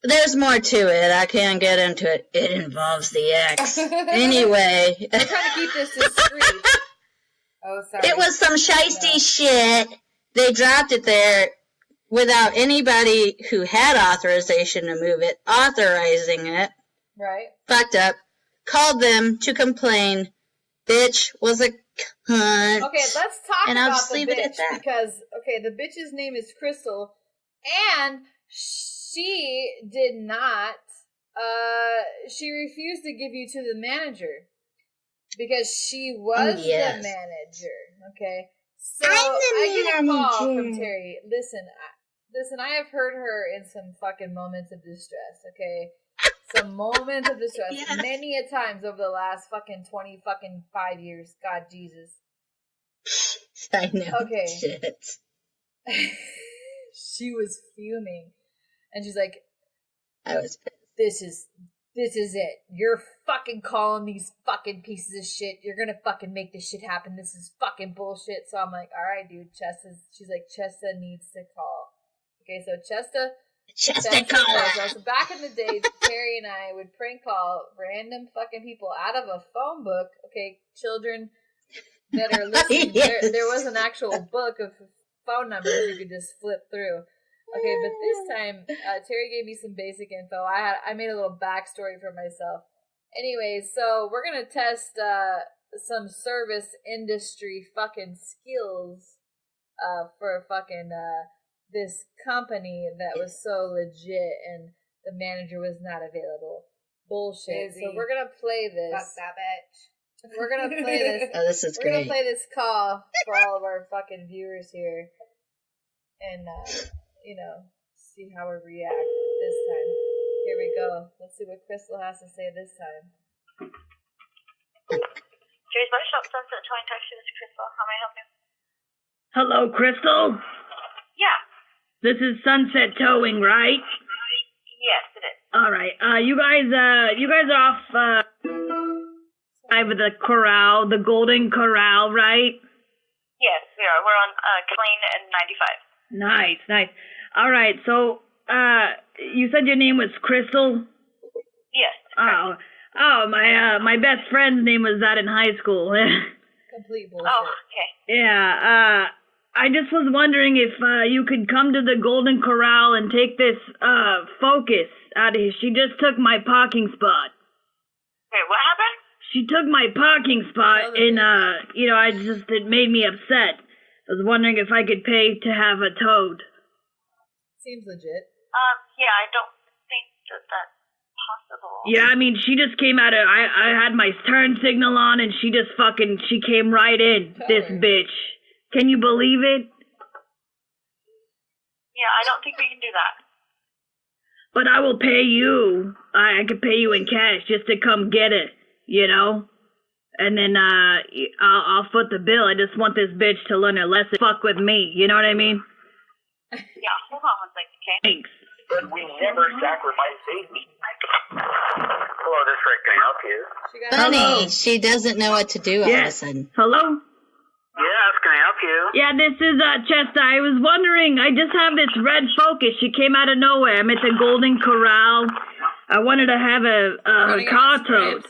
there's more to it. I can't get into it. It involves the ex. Anyway. I'm trying to keep this discreet. Oh, sorry. It was some shiesty shit. They dropped it there without anybody who had authorization to move it, authorizing it. Right. Fucked up. Called them to complain. Bitch was a cunt. Okay, let's talk And I'll about just the leave bitch it at that. because, okay, the bitch's name is Crystal, and she did not, she refused to give you to the manager. because she was the manager. Okay, so I get a call from Terry. Listen, I have heard her in some fucking moments of distress. Okay, some moments of distress, many a times over the last fucking 5 years. God, Jesus. I know. Okay. Shit. She was fuming, and she's like, I was pissed. This is it. You're fucking calling these fucking pieces of shit. You're gonna fucking make this shit happen. This is fucking bullshit. So I'm like, all right, dude. She's like, Chesta needs to call. Okay, so Chesta calls. So back in the day, Terry and I would prank call random fucking people out of a phone book. Okay, children that are listening. There was an actual book of phone numbers you could just flip through. Okay, but this time, Terry gave me some basic info. I made a little backstory for myself. Anyways, so we're gonna test some service industry fucking skills for fucking this company that was so legit and the manager was not available. Bullshit. So we're gonna play this. Fuck that bitch. We're gonna play this. Oh, this is We're great. gonna play this call for all of our fucking viewers here, and see how we react this time. Here we go. Let's see what Crystal has to say this time. Jerry's Body Shop, Sunset Towing Taxi. This is Crystal. How may I help you? Hello, Crystal. Yeah. This is Sunset Towing, right? Yes, it is. All right. You guys are off over the corral, the Golden Corral, right? Yes, we are. We're on Clean and 95. Nice. All right. So, you said your name was Crystal? Yes. My best friend's name was that in high school. Complete bullshit. Oh, okay. Yeah. I just was wondering if you could come to the Golden Corral and take this Focus out of here. She just took my parking spot. Wait, what happened? She took my parking spot, and it made me upset. I was wondering if I could pay to have her towed. Seems legit. Yeah, I don't think that's possible. Yeah, I mean, she just came out of, I had my turn signal on, and she came right in, this bitch. Can you believe it? Yeah, I don't think we can do that. But I will pay you. I could pay you in cash just to come get it, And then I'll foot the bill. I just want this bitch to learn her lesson. Fuck with me, you know what I mean? Yeah, hold on one second, okay? Thanks. But we never sacrifice safety. Hello, this is Rick. Can I help you? Funny, she doesn't know what to do all of a sudden. Hello? Yes, can I help you? Yeah, this is Chesta. I was wondering, I just have this red Focus. She came out of nowhere. I'm at the Golden Corral. I wanted to have a car towed.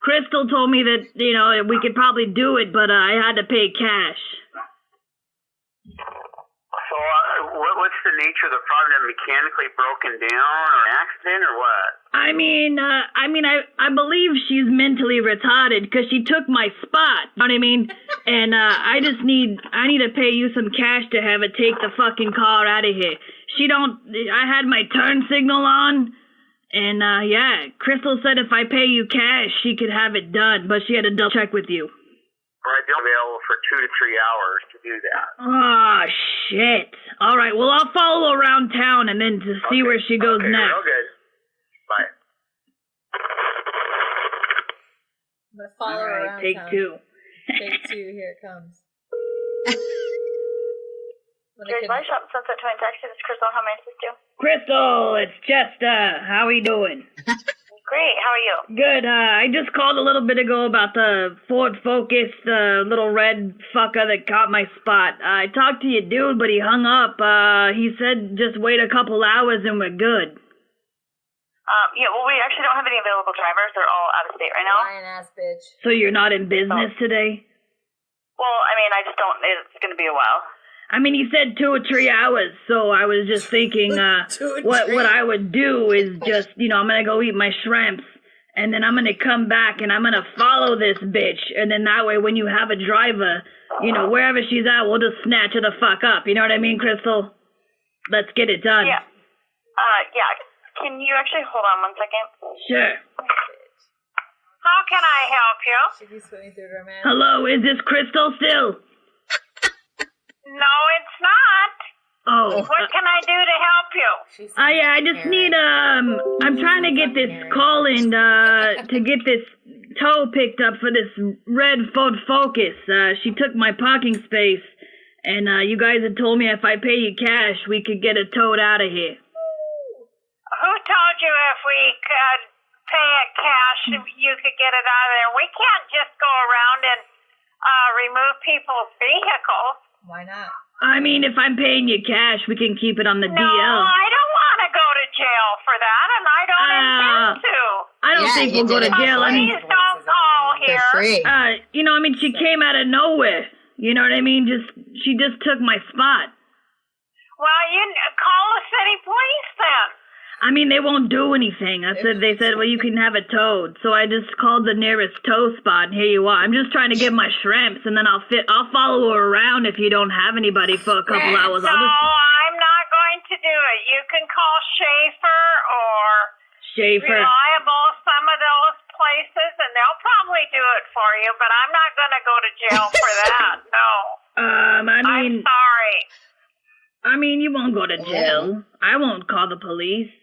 Crystal told me that, we could probably do it, but I had to pay cash. So, what's the nature of the problem? Mechanically broken down or an accident or what? I I believe she's mentally retarded because she took my spot. You know what I mean? And I need to pay you some cash to have her take the fucking car out of here. I had my turn signal on. And, Crystal said if I pay you cash, she could have it done, but she had to double check with you. I'd be available for 2 to 3 hours to do that. Oh, shit. All right, well, I'll follow around town and then to see where she goes next. Real good. Bye. I'm going to follow her around take town. Take 2, here it comes. Jerry's Body Shop, Sunset Towing Taxi. This is Crystal. How may I assist you? Crystal, it's Chesta. How are you doing? Great. How are you? Good. I just called a little bit ago about the Ford Focus, the little red fucker that caught my spot. I talked to your dude, but he hung up. He said just wait a couple hours and we're good. Yeah, well, we actually don't have any available drivers. They're all out of state right now. Lying ass bitch. So you're not in business today? Well, I just don't. It's going to be a while. He said 2 or 3 hours, so I was just thinking, what I would do is just, I'm gonna go eat my shrimps, and then I'm gonna come back and I'm gonna follow this bitch, and then that way when you have a driver, wherever she's at, we'll just snatch her the fuck up. You know what I mean, Crystal? Let's get it done. Yeah. Yeah. Can you actually hold on one second? Sure. How can I help you? She keeps putting through her man. Hello, is this Crystal still? No, it's not. Oh. What can I do to help you? I just need, I'm trying to get this call in, to get this tow picked up for this red Ford Focus. She took my parking space, and, you guys had told me if I pay you cash, we could get it towed out of here. Who told you if we could pay it cash, you could get it out of there? We can't just go around and remove people's vehicles. Why not? I mean, if I'm paying you cash, we can keep it on the DL. No, I don't want to go to jail for that, and I don't intend to. I don't think we'll go to jail. I mean, Please don't call here. For free. you know, I mean, she came out of nowhere. You know what I mean? She just took my spot. Well, you call the city police then. I mean, they won't do anything. They said, well, you can have it towed. So I just called the nearest tow spot, and here you are. I'm just trying to get my shrimps, and then I'll follow her around if you don't have anybody for a couple hours. No, I'm not going to do it. You can call Schaefer or Reliable, some of those places, and they'll probably do it for you, but I'm not going to go to jail for that. No. I'm sorry. I mean, you won't go to jail. I won't call the police.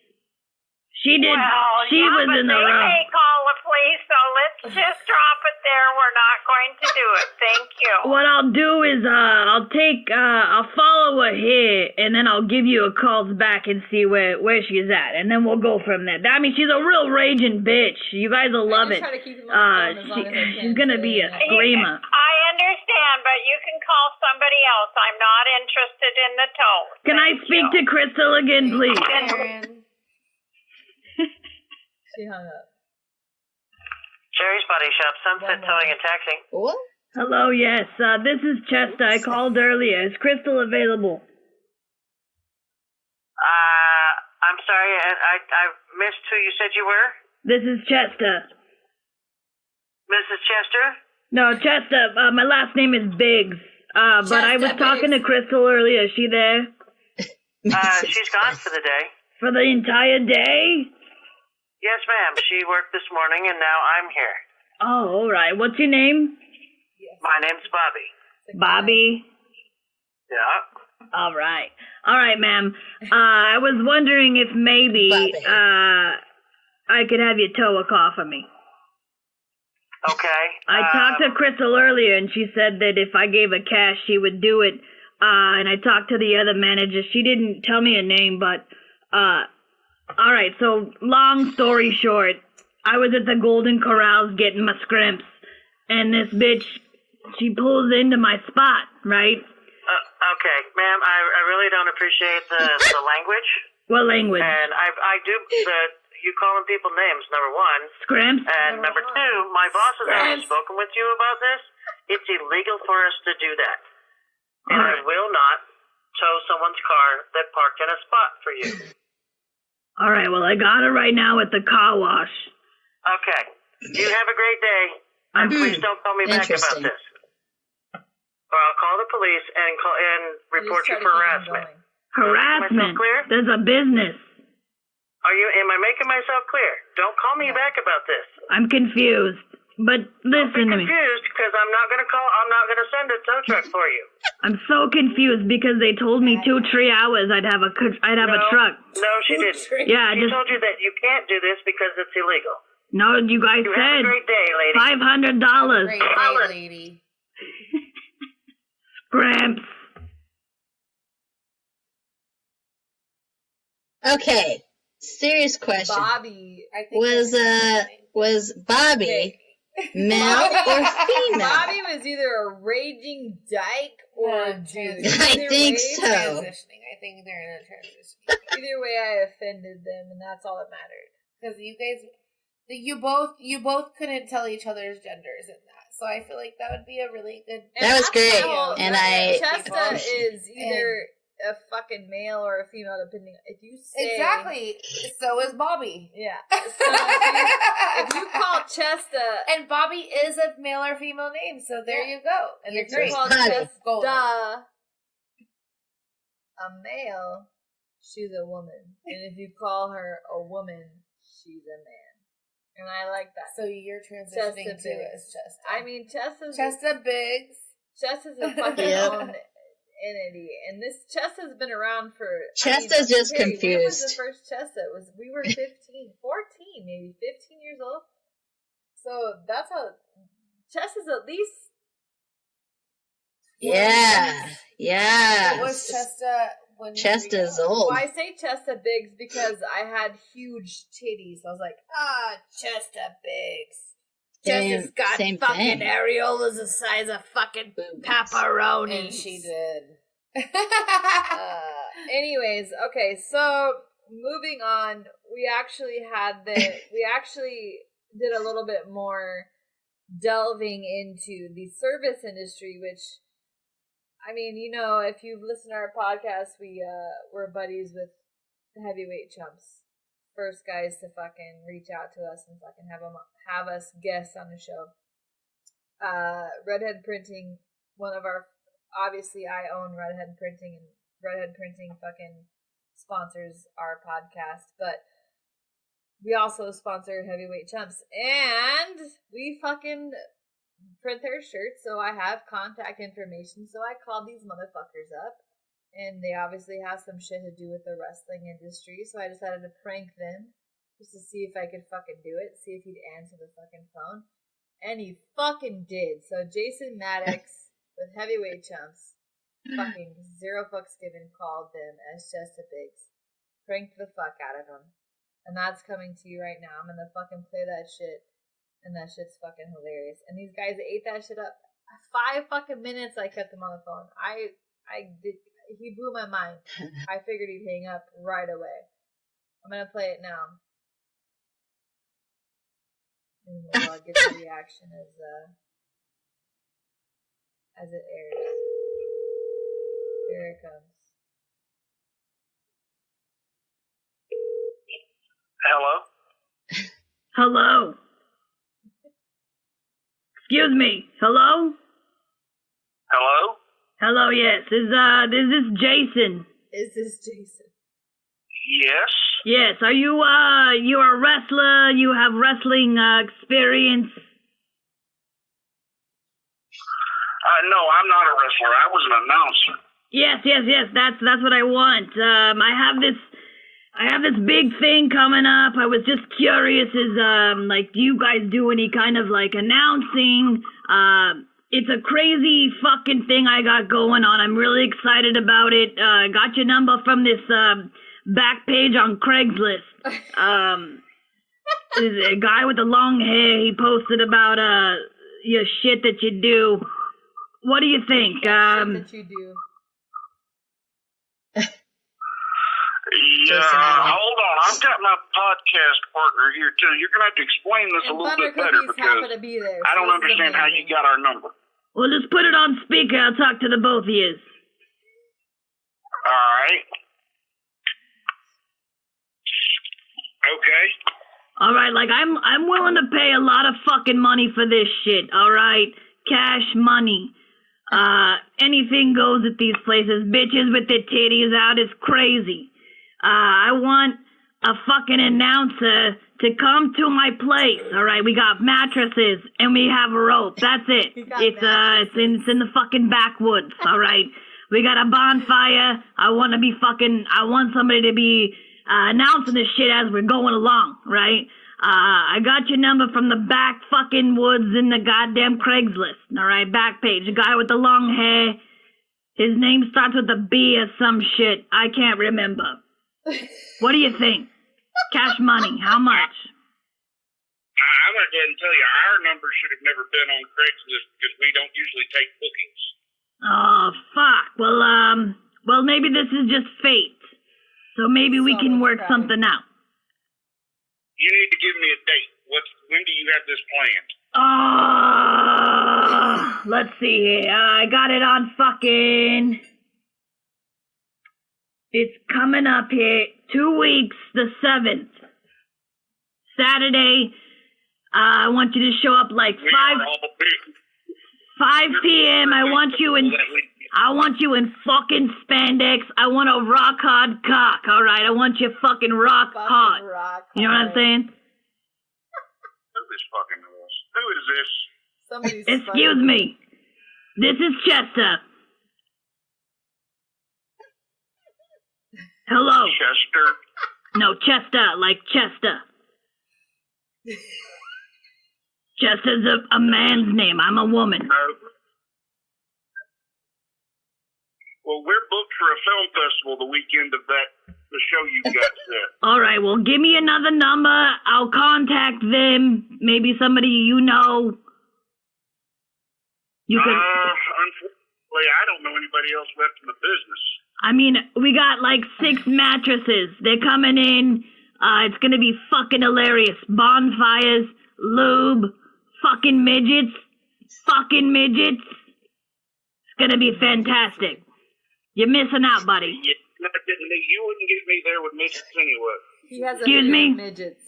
She did. Well, she was in the wrong. They may call the police, so let's just drop it there. We're not going to do it. Thank you. What I'll do is I'll follow her here, and then I'll give you a call back and see where she's at, and then we'll go from there. I mean, she's a real raging bitch. You guys will love it. She's gonna be a screamer. I understand, but you can call somebody else. I'm not interested in the tow. Can I speak to Crystal again, please? She hung up. Sherry's Body Shop, Sunset Towing and Taxi. What? Hello, yes. This is Chesta. I called earlier. Is Crystal available? I'm sorry, I missed who you said you were. This is Chesta. Mrs. Chester? No, Chesta. My last name is Byggs. But I was talking to Crystal earlier. Is she there? She's gone for the day. For the entire day? Yes, ma'am. She worked this morning, and now I'm here. Oh, all right. What's your name? My name's Bobby. Bobby? Yeah. All right. All right, ma'am. I was wondering if maybe I could have you tow a car for me. Okay. I talked to Crystal earlier, and she said that if I gave her cash, she would do it. And I talked to the other manager. She didn't tell me a name, but... all right, so long story short, I was at the Golden Corrals getting my scrimps, and this bitch, she pulls into my spot, right? Okay, ma'am, I really don't appreciate the language. What language? And I do you calling people names, number one. Scrimps? And number two, my boss has already spoken with you about this. It's illegal for us to do that. And I will not tow someone's car that parked in a spot for you. All right, well, I got her right now at the car wash. Okay. You have a great day. And please don't call me back about this. Or I'll call the police and report you for harassment. Harassment? There's a business. Am I making myself clear? Don't call me back about this. I'm confused. But listen to me. I'm confused because I'm not going to send a tow truck for you. I'm so confused because they told me 2-3 hours I'd have a truck. No, she didn't. Yeah, she told you that you can't do this because it's illegal. No, you guys said. Have a great day, lady. $500. Great day, lady. Scramps. Okay, serious question. Bobby. Was Bobby male or female? Bobby was either a raging dyke or a dude. I think so. I think they're in a transition. Either way, I offended them, and that's all that mattered. Because you guys, you both couldn't tell each other's genders in that, so I feel like that would be a really good. That was great, and Chesta is either a fucking male or a female, depending if you say exactly. So is Bobby. Yeah. So if you call Chesta, and Bobby is a male or female name, so there you go. And you're if you call Chesta a male, she's a woman, and if you call her a woman, she's a man. And I like that. So you're transitioning to as Chesta. I mean, Chesta Byggs. Chesta's a fucking own entity. And this Chesta's been around for... Chesta's just confused. When was the first Chesta? We were 15, 14, maybe 15 years old. So that's how... Chesta's at least... Yeah. What was Chesta... Chesta's old. Well, I say Chesta Byggs because I had huge titties. I was like, Chesta Byggs. Chesta's got fucking areolas the size of fucking pepperoni. And she did. Anyways, okay, so moving on, we actually did a little bit more delving into the service industry, which, I mean, you know, if you've listened to our podcast, we're buddies with Heavyweight Chumps. First guys to fucking reach out to us and fucking have us guests on the show. Redhead Printing, obviously I own Redhead Printing, and Redhead Printing fucking sponsors our podcast, but we also sponsor Heavyweight Chumps, and we fucking print their shirts, so I have contact information, so I called these motherfuckers up, and they obviously have some shit to do with the wrestling industry, so I decided to prank them, just to see if I could fucking do it, see if he'd answer the fucking phone, and he fucking did. So Jason Maddox with Heavyweight Chumps, fucking zero fucks given, called them as Chesta Byggs, pranked the fuck out of him, and that's coming to you right now. I'm gonna fucking play that shit. And that shit's fucking hilarious. And these guys ate that shit up. 5 fucking minutes I kept him on the phone. He blew my mind. I figured he'd hang up right away. I'm gonna play it now. And we'll get the reaction as it airs. Here it comes. Hello? Hello. Excuse me. Hello? Hello? Hello, yes. Is this Jason? Is this Jason? Yes? Yes. Are you a wrestler? You have wrestling experience? No, I'm not a wrestler. I was an announcer. Yes. That's what I want. I have this big thing coming up. I was just curious, do you guys do any kind of, announcing? It's a crazy fucking thing I got going on. I'm really excited about it. Got your number from this, back page on Craigslist. There's a guy with the long hair. He posted about, your shit that you do. What do you think? Shit that you do. Hold on. I've got my podcast partner here, too. You're going to have to explain this a little bit better because I don't understand how you got our number. Well, just put it on speaker. I'll talk to the both of you. All right. Okay. All right, I'm willing to pay a lot of fucking money for this shit, all right? Cash money. Anything goes at these places. Bitches with their titties out is crazy. I want a fucking announcer to come to my place. All right, we got mattresses and we have a rope. That's it. It's in the fucking backwoods. All right, we got a bonfire. I want somebody to be announcing this shit as we're going along. Right? I got your number from the back fucking woods in the goddamn Craigslist. All right, back page. The guy with the long hair. His name starts with a B or some shit. I can't remember. What do you think? Cash money, how much? I'm going to go ahead and tell you, our number should have never been on Craigslist because we don't usually take bookings. Oh, fuck. Well, maybe this is just fate. So maybe we can work something out. You need to give me a date. When do you have this planned? Let's see here. I got it on fucking... It's coming up here, 2 weeks, the 7th. Saturday, I want you to show up 5 p.m. I want you in fucking spandex. I want a rock hard cock, all right? I want you fucking rock hard. You know what I'm saying? this fucking noise. Who is this? Somebody's Excuse me. This is Chesta. Hello. Chester? No, Chesta, like Chesta. Chesta's a man's name. I'm a woman. Well, we're booked for a film festival the weekend of the show you got set. All right, well, give me another number. I'll contact them. Maybe somebody you know. You could. Unfortunately, I don't know anybody else left in the business. I mean, we got like 6 mattresses. They're coming in. It's gonna be fucking hilarious. Bonfires, lube, fucking midgets. It's gonna be fantastic. You're missing out, buddy. You wouldn't get me there with midgets anyway. He has Excuse me? Midgets.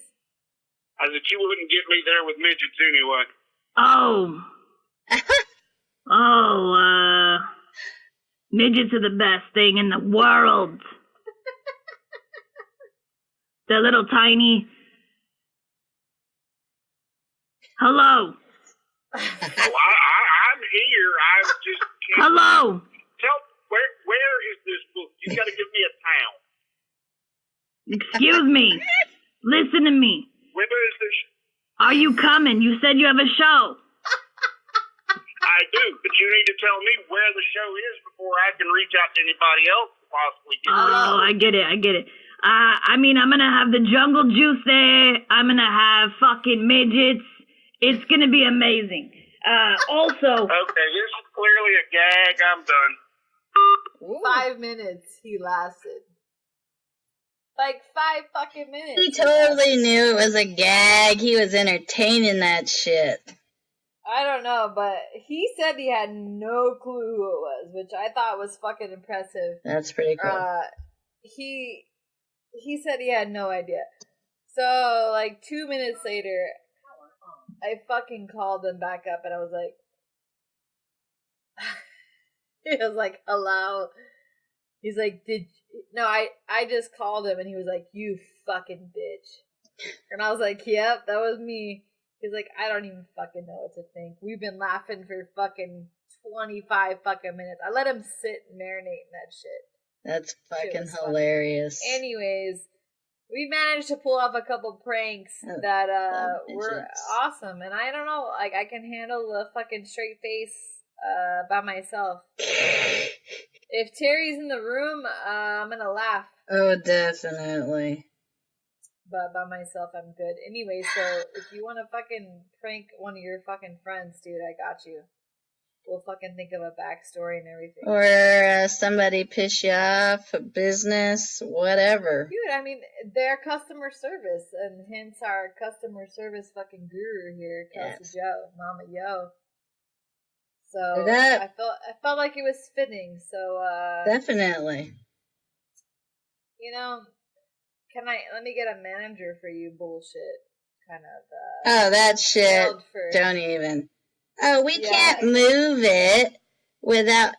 I said you wouldn't get me there with midgets anyway. Midgets are the best thing in the world. They're little tiny. Hello. Well, I'm here. I just can't. Hello. Where is this book? You got to give me a town. Excuse me. Listen to me. Where is this? Are you coming? You said you have a show. I do, but you need to tell me where the show is before I can reach out to anybody else to possibly get it. Oh, I get it. I mean, I'm gonna have the jungle juice there. I'm gonna have fucking midgets. It's gonna be amazing. Also. Okay, this is clearly a gag. I'm done. 5 minutes he lasted. Like 5 fucking minutes. He totally knew it was a gag. He was entertaining that shit. I don't know, but he said he had no clue who it was, which I thought was fucking impressive. That's pretty cool. He said he had no idea. So, like, 2 minutes later, I fucking called him back up, and I was like, he was like, hello. He's like, I just called him, and he was like, you fucking bitch. And I was like, yep, that was me. He's like, I don't even fucking know what to think. We've been laughing for fucking 25 fucking minutes. I let him sit and marinate in that shit. That's fucking hilarious. Funny. Anyways, we managed to pull off a couple pranks that were awesome. And I don't know, like, I can handle the fucking straight face by myself. If Terry's in the room, I'm gonna laugh. Oh, definitely. But by myself, I'm good. Anyway, so if you want to fucking prank one of your fucking friends, dude, I got you. We'll fucking think of a backstory and everything. Or somebody piss you off, a business, whatever. Dude, I mean, they're customer service, and hence our customer service fucking guru here, Kelsey Joe, Mama Yo. So I felt like it was fitting. So definitely. You know. Let me get a manager for you bullshit, kind of. Oh, that shit. Don't even. Oh, we can't move it without.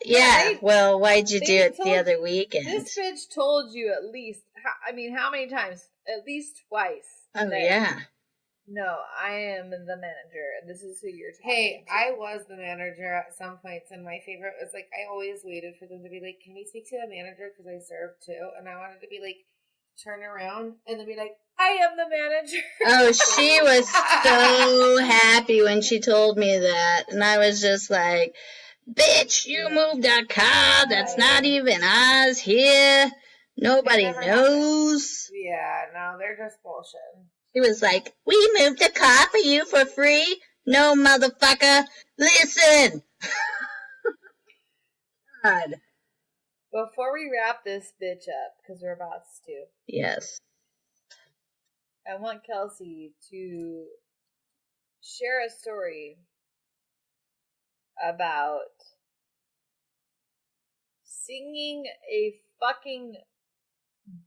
Well, why'd you do it the other weekend? This bitch told you at least. How many times? At least twice. Oh, yeah. No, I am the manager, and this is who you're talking Hey, to. I was the manager at some points, and my favorite was, like, I always waited for them to be like, can we speak to the manager? Because I served too, and I wanted to be like, turn around and then be like, I am the manager. Oh, she was so happy when she told me that. And I was just like, bitch, you moved our car. That's not even ours here. Nobody knows. Yeah, no, they're just bullshit. She was like, we moved a car for you for free? No, motherfucker. Listen. God. Before we wrap this bitch up, because we're about to. Yes. I want Kelsey to share a story about singing a fucking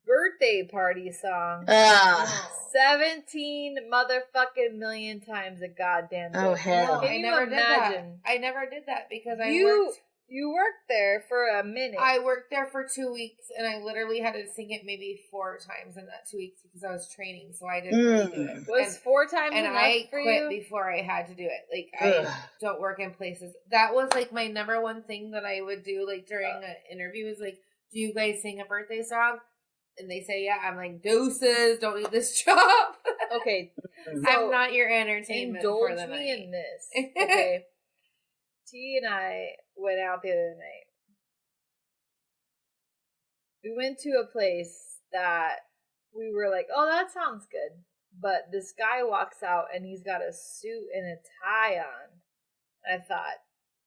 birthday party song 17 motherfucking million times a goddamn day. Oh, hell. No, I never did that. I never did that because I worked. You worked there for a minute. I worked there for 2 weeks, and I literally had to sing it maybe 4 times in that 2 weeks because I was training, so I didn't really do it. Was 4 times and enough I for quit you? before I had to do it. Like, I don't work in places. That was, like, my number one thing that I would do, like, during an interview is, like, do you guys sing a birthday song? And they say, yeah. I'm like, deuces, don't need this job. Okay. I'm not your entertainment for the night. Indulge me in this. Okay. T and I went out the other night. We went to a place that we were like, oh, that sounds good. But this guy walks out and he's got a suit and a tie on. I thought,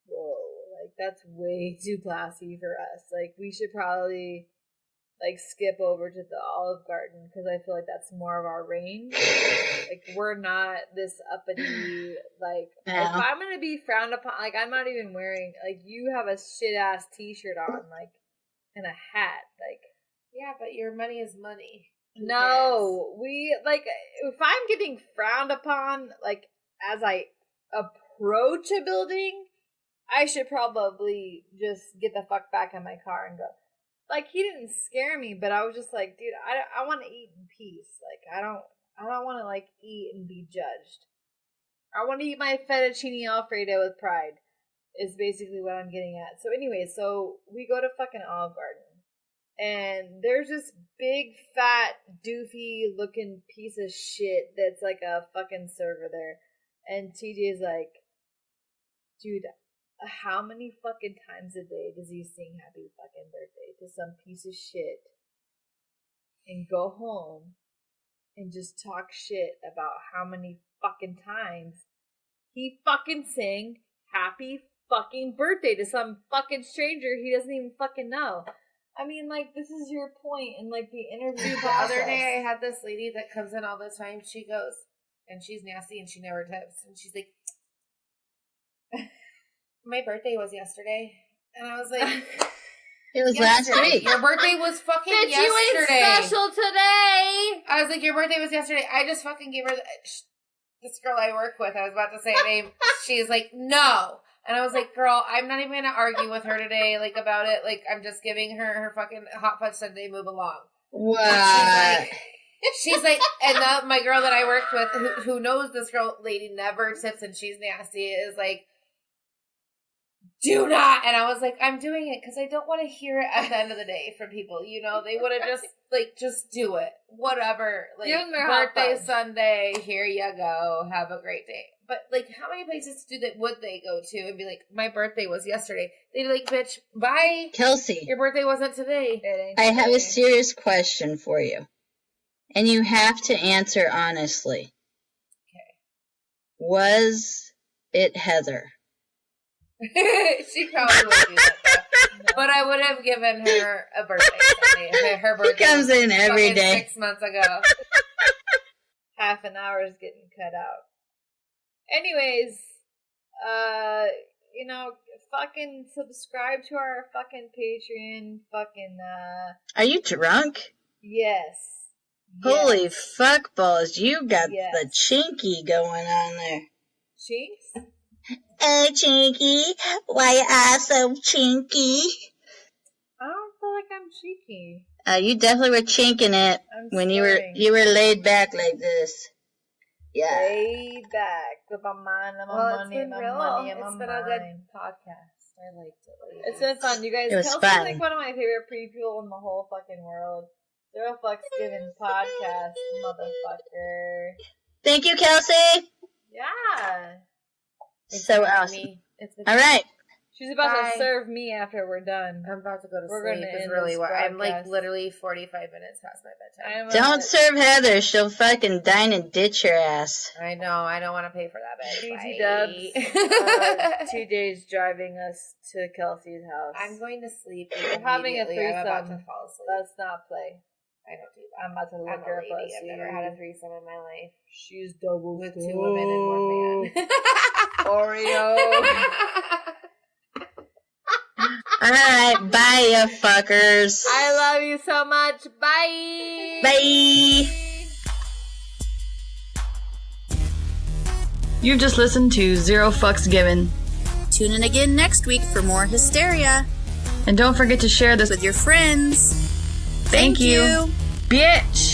whoa, like that's way too classy for us. Like we should probably like skip over to the Olive Garden because I feel like that's more of our range. Like we're not this uppity, like if I'm gonna be frowned upon, like I'm not even wearing, like you have a shit ass t-shirt on, like, and a hat, like. Yeah, but your money is money. No, we, like, if I'm getting frowned upon, like, as I approach a building, I should probably just get the fuck back in my car and go. Like, he didn't scare me, but I was just like, dude, I want to eat in peace. Like, I don't want to, like, eat and be judged. I want to eat my fettuccine Alfredo with pride, is basically what I'm getting at. So anyway, so we go to fucking Olive Garden. And there's this big, fat, doofy looking piece of shit that's like a fucking server there. And TJ's like, dude, how many fucking times a day does he sing happy fucking birthday to some piece of shit and go home and just talk shit about how many fucking times he fucking sang happy fucking birthday to some fucking stranger he doesn't even fucking know? I mean, like, this is your point in, like, the interview The other day, I had this lady that comes in all the time. She goes, and she's nasty, and she never tips. And she's like, my birthday was yesterday. And I was like, it was last week. Your birthday was fucking Bitch, yesterday. you ain't special today. I was like, your birthday was yesterday. I just fucking gave her this girl I work with. I was about to say her name. She's like, no. And I was like, girl, I'm not even going to argue with her today, like, about it. Like, I'm just giving her fucking hot fudge sundae, move along. What? She's like, and my girl that I worked with, who knows this girl lady never tips and she's nasty, is like, do not. And I was like, I'm doing it because I don't want to hear it at the end of the day from people. You know, they would have just, like, just do it. Whatever. Like, birthday Sunday, here you go. Have a great day. But, like, how many places would they go to and be like, my birthday was yesterday? They'd be like, bitch, bye. Kelsey. Your birthday wasn't today. I have a serious question for you. And you have to answer honestly. Okay. Was it Heather? She probably would do that, though. No. But I would have given her a birthday Sunday. Her birthday comes in every day. 6 months ago. Half an hour is getting cut out. Anyways, you know, fucking subscribe to our fucking Patreon, fucking, Are you drunk? Yes. Holy fuck balls, you got the chinky going on there. Chinks? Oh, chinky, why you are so chinky? I don't feel like I'm cheeky. You definitely were chinking it when you were laid back like this. Yeah. Laid back with my mind and my money and my money and my mind. It's been a good podcast. I liked it. It's been fun, you guys. It was Kelsey's fun. like one of my favorite people in the whole fucking world. Zero Fucks Given podcast, motherfucker. Thank you, Kelsey. Yeah. So awesome. All right. She's about to serve me after we're done. I'm about to go to We're sleep. gonna It's end really this what I'm like broadcast. literally 45 minutes past my bedtime. Don't serve Heather. She'll fucking dine and ditch your ass. I know. I don't want to pay for that, bitch. GT Dubs. 2 days driving us to Kelsey's house. I'm going to sleep. We're having a immediately. I'm about threesome. to fall asleep. Let's not play. I don't do that. I'm about to I'm lick a her lady. pussy. I've never had a threesome in my life. She's double with 2 women and 1 man. Oreo. All right, bye, you fuckers. I love you so much. Bye. Bye. You've just listened to Zero Fucks Given. Tune in again next week for more hysteria. And don't forget to share this with your friends. Thank you. Bitch.